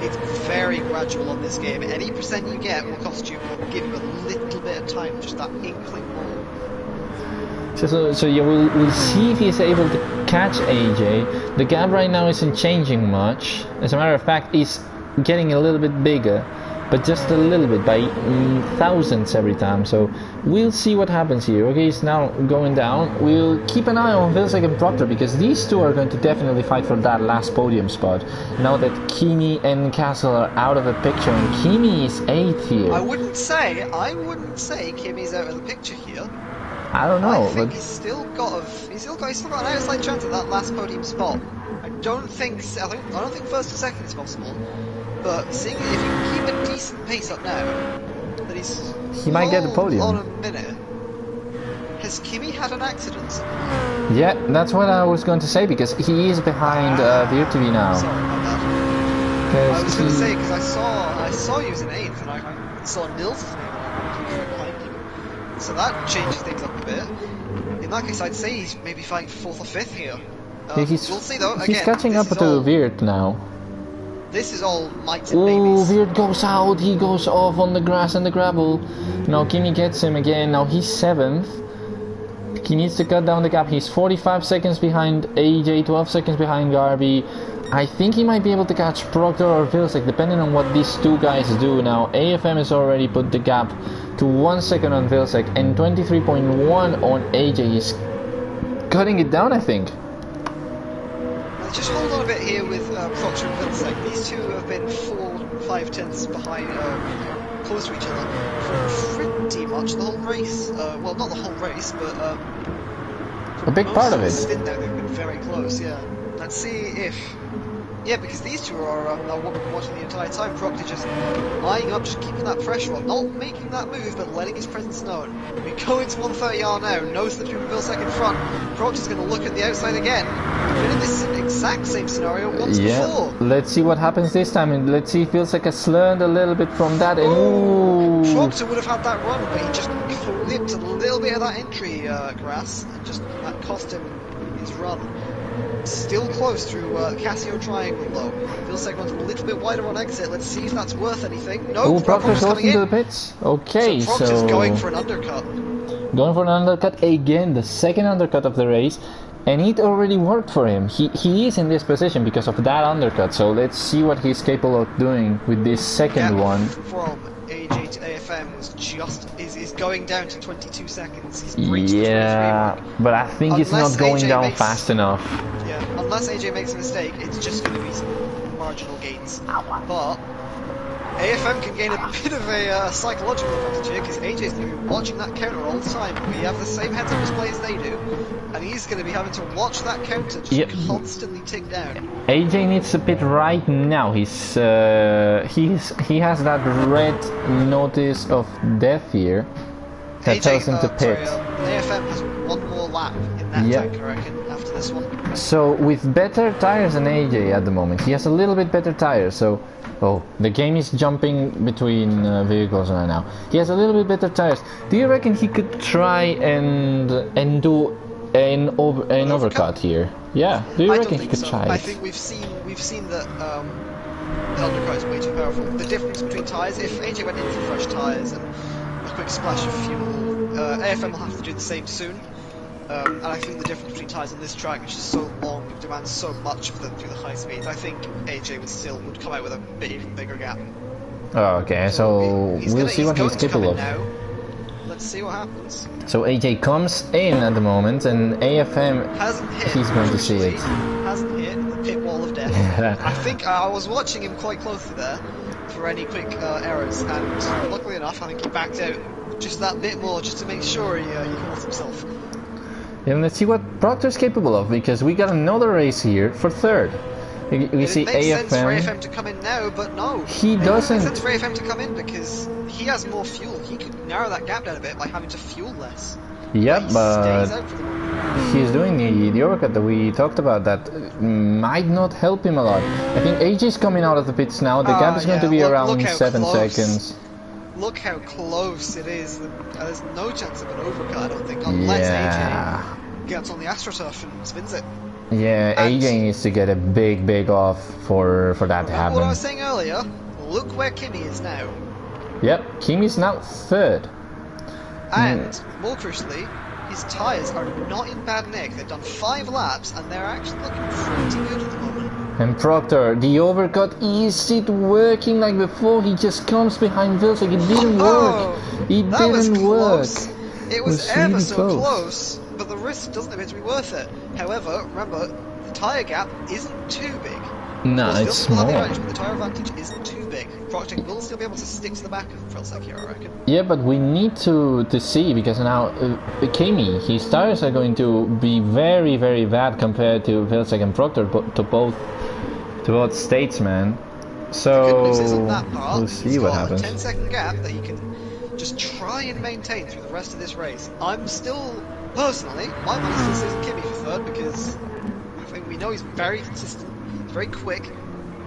It's very gradual on this game. Any percent you get will cost you, will give you a little bit of time, just that inkling more. So yeah, we'll see if he's able to catch AJ. The gap right now isn't changing much. As a matter of fact, he's getting a little bit bigger, but just a little bit, by thousandths every time. So we'll see what happens here. Okay, he's now going down. We'll keep an eye on Vilsack and Proctor, because these two are going to definitely fight for that last podium spot. Now that Kimi and Castle are out of the picture, and Kimi is 8th here. I wouldn't say Kimi's out of the picture here. I don't know, I think but he's still got an outside chance at that last podium spot. I don't think first or second is possible. But seeing if you can keep a decent pace up now, that he might get the podium. On a minute. Has Kimi had an accident? Yeah, that's what I was going to say, because he is behind VirTV now. Sorry about that. I was going to say, because I saw you was in 8th, and I saw Nils' name behind you. So that changes things up a bit. In that case, I'd say he's maybe fighting 4th or 5th here. We'll see though. He's catching up to Virt now. This is all might and maybes. Oh, Virt goes out. He goes off on the grass and the gravel. Now Kimi gets him again. Now he's 7th. He needs to cut down the gap. He's 45 seconds behind AJ, 12 seconds behind Garby. I think he might be able to catch Proctor or Vilsack, depending on what these two guys do. Now AFM has already put the gap to 1 second on Vilsack and 23.1 on AJ. He's cutting it down, I think. Just hold on a bit here with Proctor and Vilsack. These two have been 4-5 tenths behind, close to each other for pretty much the whole race. Well, not the whole race, but a big part of it. Stint now, they've been very close. Yeah. Let's see if. Yeah, because these two are watching the entire time. Proctor just lining up, just keeping that pressure on, not making that move, but letting his presence known. We go into 130R now, knows that Vilsack in front. Proctor's going to look at the outside again. Been in this exact same scenario once before. Let's see what happens this time, and let's see if Vilsack has learned a little bit from that. And Proctor would have had that run, but he just clipped a little bit of that entry grass, and just that cost him his run. Still close through Casio Triangle though. Vilsack runs a little bit wider on exit. Let's see if that's worth anything. No, Proctor's goes into the pits. Okay, so Proctor's going for an undercut. Going for an undercut again, the second undercut of the race. And it already worked for him. He is in this position because of that undercut. So let's see what he's capable of doing with this second one. From AJ to AFM was is going down to 22 seconds. Yeah, but I think it's not going down fast enough. Yeah, unless AJ makes a mistake, it's just going to be some marginal gains. But AFM can gain a bit of a psychological advantage here, because AJ's going to be watching that counter all the time. We have the same heads-up display as they do, and he's going to be having to watch that counter just constantly tick down. AJ needs to pit right now. He has that red notice of death here that tells him to pit. AFM has one more lap in that tank, I reckon, after this one. So with better tires than AJ at the moment, he has a little bit better tires. So the game is jumping between vehicles right now. He has a little bit better tires. Do you reckon he could try and do an overcut here? Yeah. Do you reckon he could try it? I think we've seen that the undercut is way too powerful. The difference between tires, if AJ went in for fresh tires and a quick splash of fuel, AFM will have to do the same soon. And I think the difference between tyres on this track, which is so long, demands so much of them through the high speeds, I think AJ would come out with a bigger gap. Oh, okay, so we'll see what he's capable of. Now. Let's see what happens. So AJ comes in at the moment, and AFM, hasn't hit, he's going to see it. Hasn't hit the pit wall of death. I think I was watching him quite closely there for any quick errors, and luckily enough, I think he backed out just that bit more, just to make sure he holds himself. And let's see what Proctor's capable of, because we got another race here for third. We see AFM. It makes sense for AFM to come in now, but no. He doesn't. It makes sense for AFM to come in because he has more fuel. He could narrow that gap down a bit by having to fuel less. Yep, but he's doing the overcut that we talked about that might not help him a lot. I think AJ's coming out of the pits now. The gap is going to be around 7 seconds. Look how close it is. There's no chance of an overcut, I don't think, unless AJ gets on the AstroTurf and spins it. Yeah, and AJ needs to get a big off for that to happen. What I was saying earlier, look where Kimi is now. Yep, Kimi's now 3rd. And, more crucially, his tyres are not in bad nick. They've done 5 laps and they're actually looking pretty good at the moment. And Proctor, the overcut, is it working like before? He just comes behind Vilsack. It didn't work. It didn't work. It was ever so close, but the risk doesn't appear to be worth it. However, remember, the tyre gap isn't too big. No, it's small. The tyre advantage isn't too big. Proctor will still be able to stick to the back of Vilsack here, I reckon. Yeah, but we need to see, because now Kimi, his tyres are going to be very bad compared to Vilsack and Proctor, to both states, man. So the good news is on that part, we'll see what happens. A 10-second gap that you can just try and maintain through the rest of this race. I'm still, personally, my money still says Kimi for 3rd, because I think we know he's very consistent, he's very quick,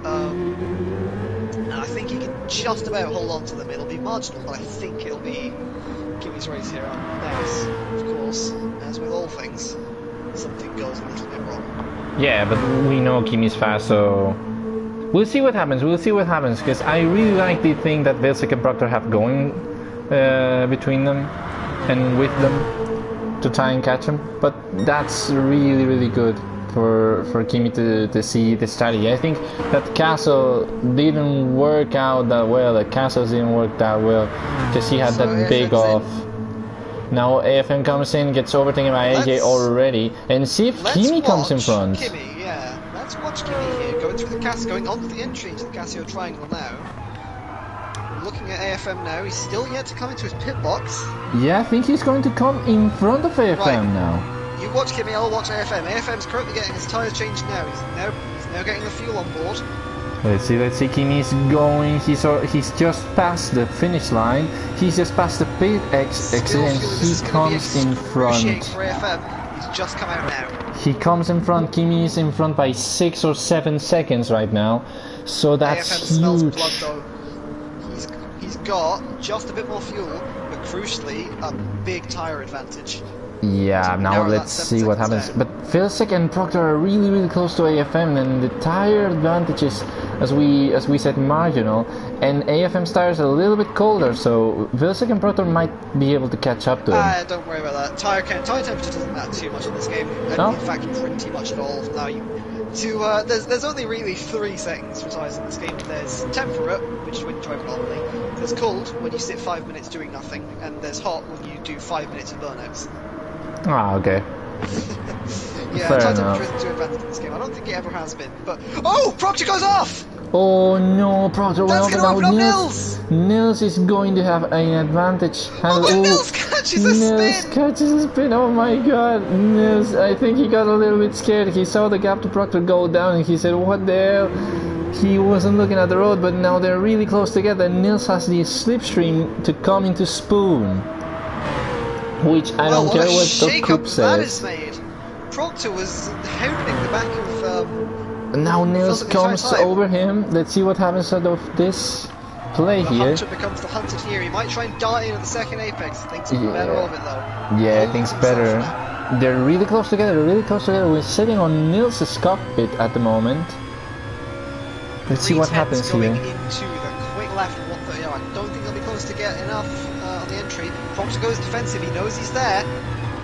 and I think he can just about hold on to them. It'll be marginal, but I think it'll be Kimi's race here. Unless, of course, as with all things, something goes a little bit wrong. Yeah, but we know Kimi's fast, so we'll see what happens. Because I really like the thing that Vilsack and Proctor have going between them and with them to try and catch him. But that's really good for Kimi to see the strategy. I think that Castle didn't work out that well. Because he had that big off. Now AFM comes in, gets overtaken by AJ already, and see if Kimi comes in front. Let's watch Kimi here, going through the Casio, going onto the entry into the Casio triangle now. Looking at AFM now, he's still yet to come into his pit box. Yeah, I think he's going to come in front of AFM now. You watch Kimi, I'll watch AFM. AFM's currently getting his tyres changed now. He's now getting the fuel on board. Let's see, Kimi's going, he's just past the finish line, he's just past the pit exit, and he comes in front. For AFM, he's just come out now. He comes in front, Kimi is in front by 6 or 7 seconds right now, so that's AFM huge. Smells blood, though. He's got just a bit more fuel, but crucially, a big tyre advantage. Yeah, now let's see what happens. But Vilsack and Proctor are really close to AFM, and the tire advantage is, as we said, marginal. And AFM's tires are a little bit colder, so Vilsack and Proctor might be able to catch up to him. Don't worry about that. Tire temperature doesn't matter too much in this game, and in fact, pretty much at all. Now there's only really 3 settings for tyres in this game. There's temperate, which is when you drive normally. There's cold, when you sit 5 minutes doing nothing, and there's hot, when you do 5 minutes of burnouts. Ah, okay. Yeah, tire temperature isn't too advanced in this game. I don't think it ever has been. But Proctor goes off! Oh no, Proctor went off now. Nils! Nils is going to have an advantage. Nils catches a spin! Oh my god, Nils, I think he got a little bit scared. He saw the gap to Proctor go down and he said, what the hell? He wasn't looking at the road, but now they're really close together. Nils has the slipstream to come into Spoon. Which I don't care what the Coop says. Proctor was hounding the back of now Nils comes over him. Let's see what happens out of this play here. Hunter becomes the hunted here. He might try and dart in at the second apex. He thinks better of it though. Yeah, I think it's better. They're really close together. We're sitting on Nils' cockpit at the moment. Let's see what happens here. Into the quick left. I don't think they'll be close to get enough on the entry. Proctor goes defensive. He knows he's there.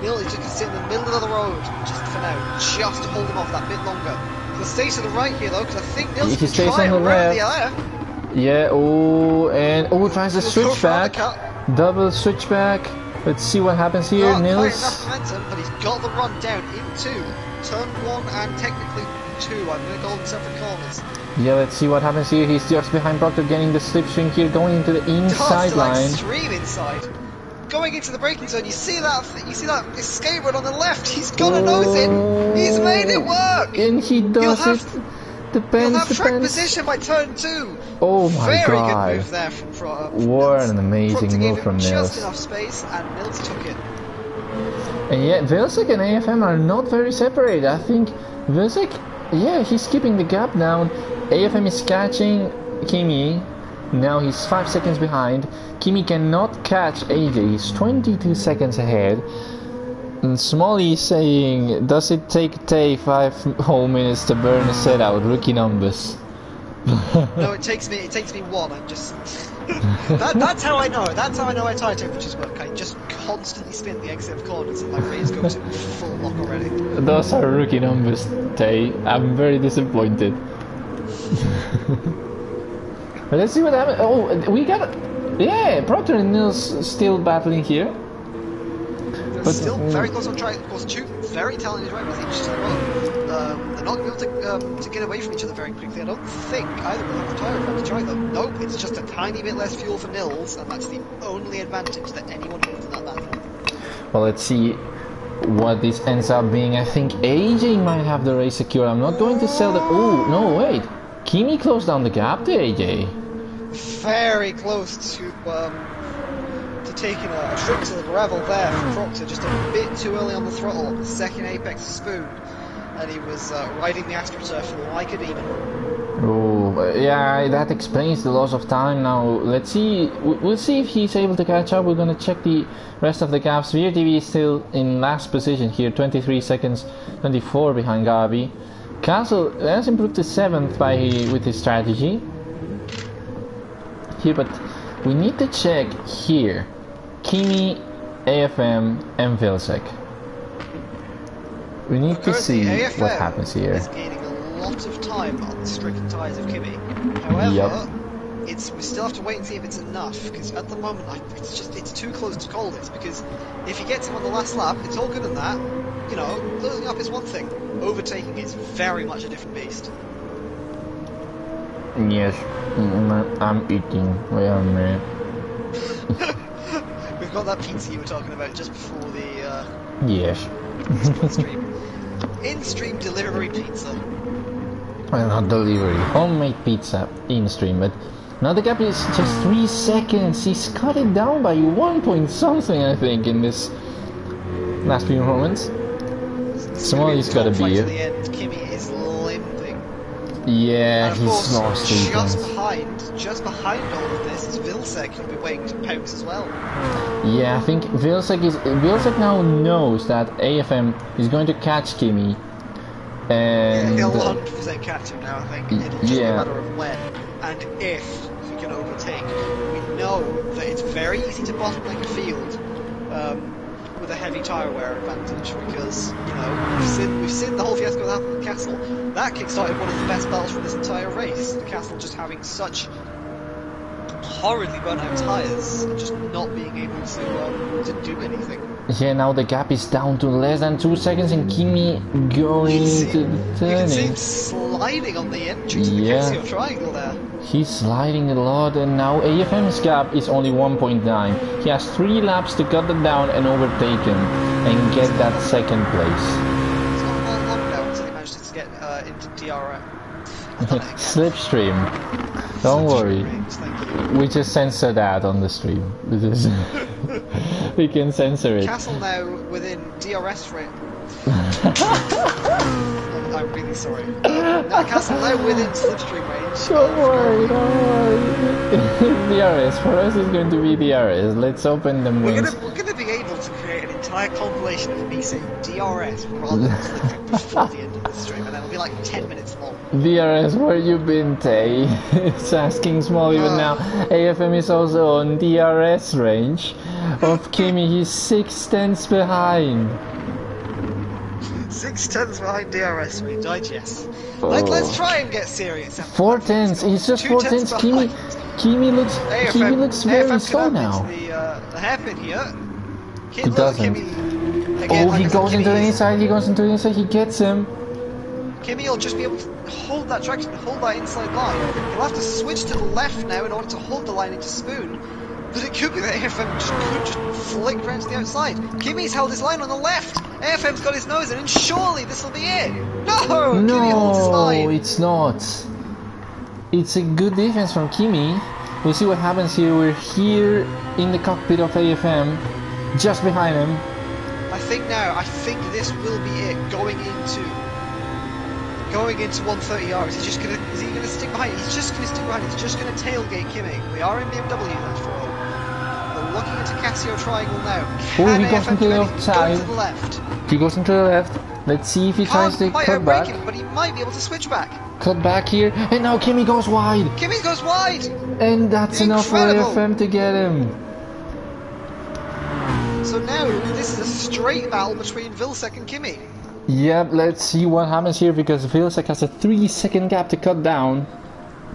Nils is just sitting in the middle of the road, just for now, just to hold him off that bit longer. He'll stay to the right here though, because I think Nils can try and run the air. Yeah, tries the switchback. Double switchback. Let's see what happens here. Nils. Enough momentum, but he's got the run down into turn 1 and technically 2. I'm going to go in separate corners. Yeah, let's see what happens here. He's just behind Proctor, getting the slipstream here, going into the inside line. Extreme inside. Going into the braking zone, you see that escape run on the left. He's got a nose in. He's made it work. And he does it. He'll have track position by turn 2. Oh my god. Very good move there from what an amazing move from Nils. Just enough space, and Nils took it. And yeah, Vilsek and AFM are not very separated. I think Vilsek, yeah, he's keeping the gap down. AFM is catching Kimi. Now he's 5 seconds behind. Kimi cannot catch AJ. He's 22 seconds ahead. And Smolly is saying, does it take Tay 5 whole minutes to burn a set out? Rookie numbers. No, it takes me 1. I'm just that's how I know. That's how I know how tire temperatures work. I just constantly spin the exit of corners and my race goes in full lock already. Those are rookie numbers, Tay. I'm very disappointed. But let's see what happens. Oh, we got, yeah, Proctor and Nils still battling here. They're still very close on track. Of course, two very talented drivers each to the road. They're not going to be able to get away from each other very quickly. I don't think either will have the tyre advantage either. Nope, it's just a tiny bit less fuel for Nils, and that's the only advantage that anyone holds in that battle. Well, let's see what this ends up being. I think AJ might have the race secure. I'm not going to sell the... Oh, no, wait. Kimi closed down the gap to AJ. Very close to taking a trip to the gravel there for Proctor, just a bit too early on the throttle on the second apex spoon, and he was riding the AstroTurf like a demon. Oh, yeah, that explains the loss of time. Now, let's see, we'll see if he's able to catch up. We're going to check the rest of the gaps. VRTV is still in last position here, 23 seconds, 24 behind Gabi. Castle has improved to 7th with his strategy. Here, but we need to check here. Kimi, AFM, and Vilsek. We need to see AFM what happens here. Is gaining a lot of time on the stricken tyres of Kimi. However, we still have to wait and see if it's enough, because at the moment it's too close to call this. Because if he gets him on the last lap, it's all good and that. You know, closing up is one thing. Overtaking is very much a different beast. Yes, I'm eating. Where am I? We've got that pizza you were talking about just before the yes. stream. In-stream delivery pizza. Well, not delivery. Homemade pizza in-stream, but now the gap is just 3 seconds. He's cut it down by 1 point something, I think, in this last few moments. Smolly's got to be at the end. Kimi is limping. Yeah, and he's lost just behind all of this is Vilsek, who'll be waiting to pounce as well. Yeah, I think Vilsek now knows that AFM is going to catch Kimi. And yeah, he'll 100% catch him now, I think. It'll just be a matter of when and if he can overtake. We know that it's very easy to bottleneck a field with a heavy tyre wear advantage, because, you know, we've seen the whole fiasco that happened with Castle. That kickstarted one of the best battles from this entire race. The Castle just having such horridly burnt out tyres and just not being able to do anything. Yeah, now the gap is down to less than 2 seconds and Kimi going to the turning. You can see him sliding on the entry to the Casio triangle there. He's sliding a lot, and now AFM's gap is only 1.9. He has 3 laps to cut it down and overtake him and get that second place. It's not long now until he manages to get into DRM. Slipstream. Don't worry. We just censor that on the stream. We can censor it. Castle now within DRS range. I'm really sorry. Castle now within slipstream range. Don't worry. DRS. For us it's going to be DRS. Let's open the wings. We're gonna be able to create an entire compilation of me saying DRS rather than slipstream before the end of the stream, and it'll be like 10 minutes long. DRS, where you been, Tay? It's asking small even now. AFM is also on DRS range of Kimi. He's 6 tenths behind. 6 tenths behind DRS range, yes. Let's try and get serious. 4 tenths. He's just 4 tenths. Kimi looks very slow now. The hairpin here. He doesn't. He goes into the inside. He gets him. Kimi will just be able to hold that traction, hold that inside line. He'll have to switch to the left now in order to hold the line into Spoon. But it could be that AFM could just flick round to the outside. Kimi's held his line on the left. AFM's got his nose in, and surely this will be it. No! Kimi holds his line. No, it's not. It's a good defense from Kimi. We'll see what happens here. We're here in the cockpit of AFM, just behind him. I I think this will be it going into 130R. Is he gonna stick behind? He's just gonna stick behind. He's just gonna tailgate Kimi. We are in BMW after all. We're looking into Casio triangle now. Oh, he goes into the left go side. to the left? He goes into the left. Let's see if he tries to cut back. Him, but he might be able to switch back. Cut back here, and now Kimi goes wide. Kimi goes wide, and that's enough for AFM to get him. So now this is a straight battle between Vilsek and Kimi. Yep, let's see what happens here because Vilsek has a 3-second gap to cut down.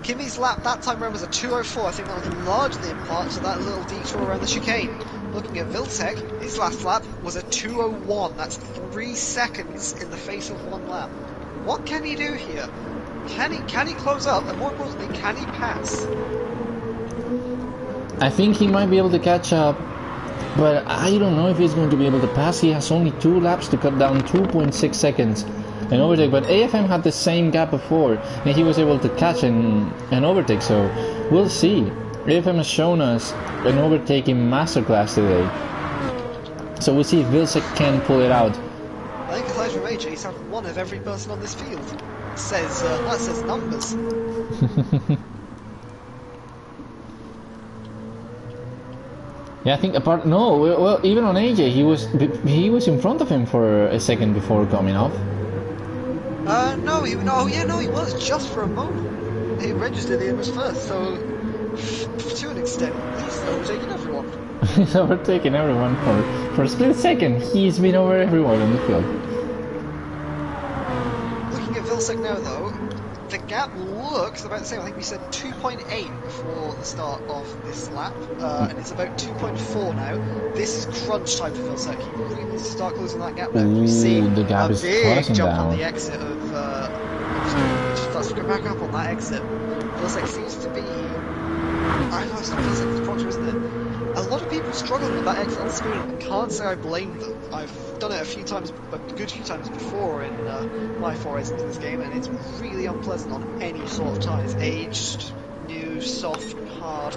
Kimi's lap that time around was a 2:04. I think that was largely in part to that little detour around the chicane. Looking at Vilsek, his last lap was a 2:01. That's 3 seconds in the face of one lap. What can he do here? Can he close up? And more importantly, can he pass? I think he might be able to catch up. But I don't know if he's going to be able to pass. He has only 2 laps to cut down 2.6 seconds and overtake. But AFM had the same gap before and he was able to catch and overtake. So we'll see. AFM has shown us an overtaking masterclass today. So we'll see if Vilsek can pull it out. I think aside from AJ, he's had one of every person on this field. That says numbers. Yeah, I think well, even on AJ, he was in front of him for a second before coming off. No, he was just for a moment. He registered he was first, so to an extent, he's overtaking everyone. He's overtaking everyone for a split second. He's been over everyone in the field. Looking at Vilsek now, though, the gap looks about the same. I think we said 2.8 before the start of this lap, and it's about 2.4 now. This is crunch time for Vilsek. He really needs to start closing that gap now. We see the gap a is big jump down. on the exit of. Let's go back up on that exit. Vilsek seems to be. I know it's not Vilsek, it's Proctor, isn't it? A lot of people struggle with that exit on Spoon. I can't say I blame them. I've done it a good few times before in my forays into this game, and it's really unpleasant on any sort of tyres. Aged, new, soft, hard.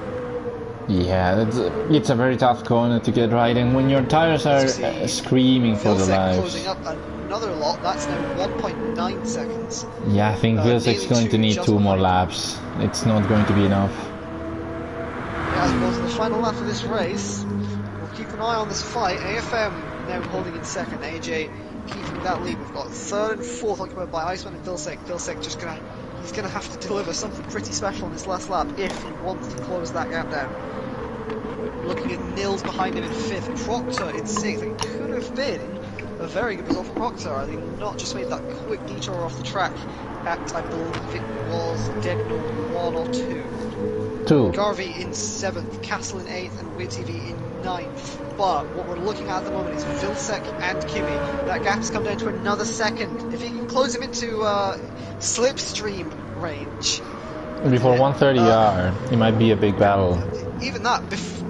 Yeah, it's a very tough corner to get right, and when your tyres are screaming for the lives. Closing up another lot, that's now 1.9 seconds. Yeah, I think Vilsek's going to need 2 more laps. It's not going to be enough. Yeah, as well as the final lap of this race, we'll keep an eye on this fight. AFM now holding in second, AJ keeping that lead. We've got third and fourth occupied by Iceman and Vilsek. Vilsek he's gonna have to deliver something pretty special on this last lap if he wants to close that gap down. Looking at Nils behind him in fifth, Proctor in sixth. It could have been a very good result for Proctor. I think not just made that quick detour off the track at, I believe it was dead number 1 or 2. Garvey in 7th, Castle in 8th, and WeirTV in 9th. But what we're looking at the moment is Vilsek and Kimi. That gap's come down to another second. If he can close him into slipstream range. Before 130R, it might be a big battle. Even that,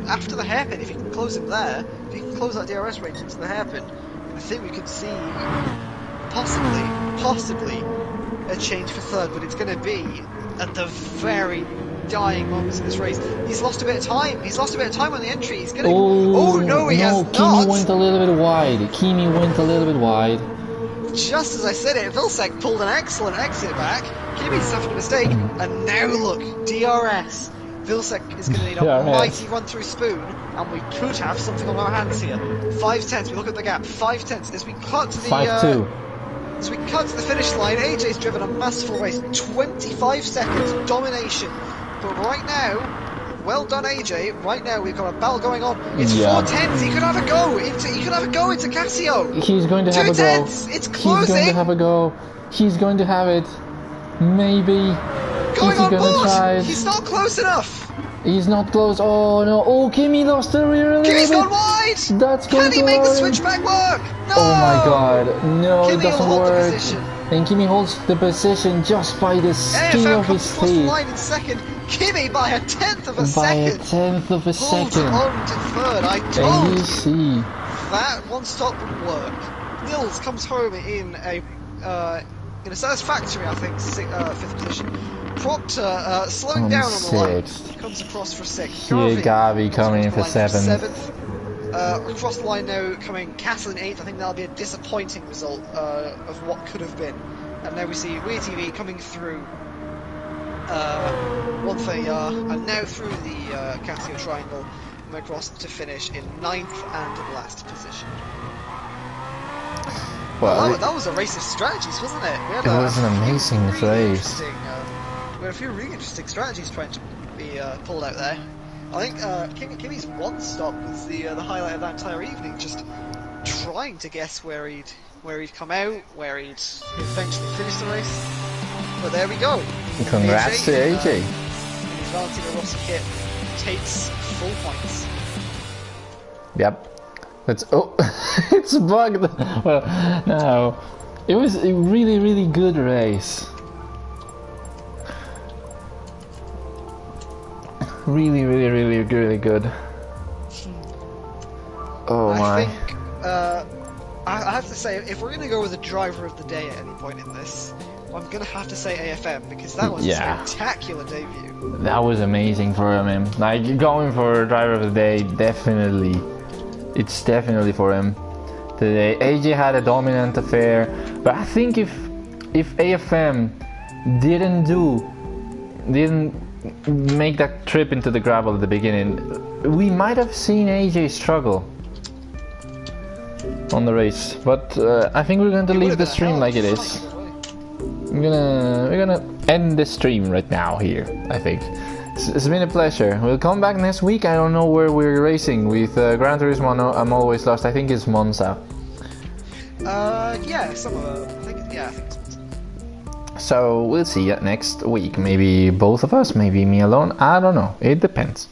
after the hairpin, if he can close him there, if he can close that DRS range into the hairpin, I think we could see possibly a change for third, but it's going to be at the very dying moments of this race. He's lost a bit of time. He's lost a bit of time on the entry. He's going to. Oh no, he has not. Kimi went a little bit wide. Just as I said it, Vilsek pulled an excellent exit back. Kimi's suffered a mistake, and now look, DRS. Vilsek is going to need a mighty run through Spoon, and we could have something on our hands here. 5 tenths. We look at the gap. 5 tenths as we cut to the 5-2. As we cut to the finish line. AJ's driven a masterful race. 25 seconds domination. But right now, well done AJ. Right now we've got a battle going on. It's 4 tenths. He could have a go into Casio. He's going to have a go. 2 tenths. It's closing. He's going to have a go. He's going to have it. Maybe. Going on board. He's not close enough. He's not close. Oh no. Oh, Kimi lost the rear a little Kimi's bit. gone wide. That's going Can he make the switchback work? No. Oh my god. No, Kimi it doesn't will hold work. the position. And Kimi holds the position just by the skin of his across the teeth. line in second. Kimi by a tenth of a second. Holds on to third. I told and you see that one stop would work. Nils comes home in a satisfactory, I think, 5th position. Proctor slowing down on the line. He comes across for 6th. Garvey coming in for 7th. Across the line now, coming Castle in 8th. I think that'll be a disappointing result of what could have been. And now we see Weird TV coming through 130R, and now through the Casio Triangle, and across to finish in 9th and last position. Well, that was a race of strategies, wasn't it? It was an amazing race. We had a few really interesting strategies trying to be pulled out there. I think Kimmy's one stop was the highlight of that entire evening, just trying to guess where he'd come out, where he'd eventually finish the race. But there we go. Congrats to AJ. In his Valentino Rossi kit, takes full points. Yep. It's it's bugged. Well, no, it was a really good race. Really good. Oh my. I think I have to say, if we're gonna go with a driver of the day at any point in this, I'm gonna have to say AFM, because that was a spectacular debut. That was amazing for him. Like, going for driver of the day, definitely. It's definitely for him today. AJ had a dominant affair, but I think if AFM didn't make that trip into the gravel at the beginning, we might have seen AJ struggle on the race. But I think we're going to leave the stream like it is. We're gonna end the stream right now here, I think. It's been a pleasure. We'll come back next week. I don't know where we're racing with Gran Turismo. I'm always lost. I think it's Monza. Yeah, some of them. I think it's Monza. So we'll see you next week. Maybe both of us, maybe me alone. I don't know. It depends.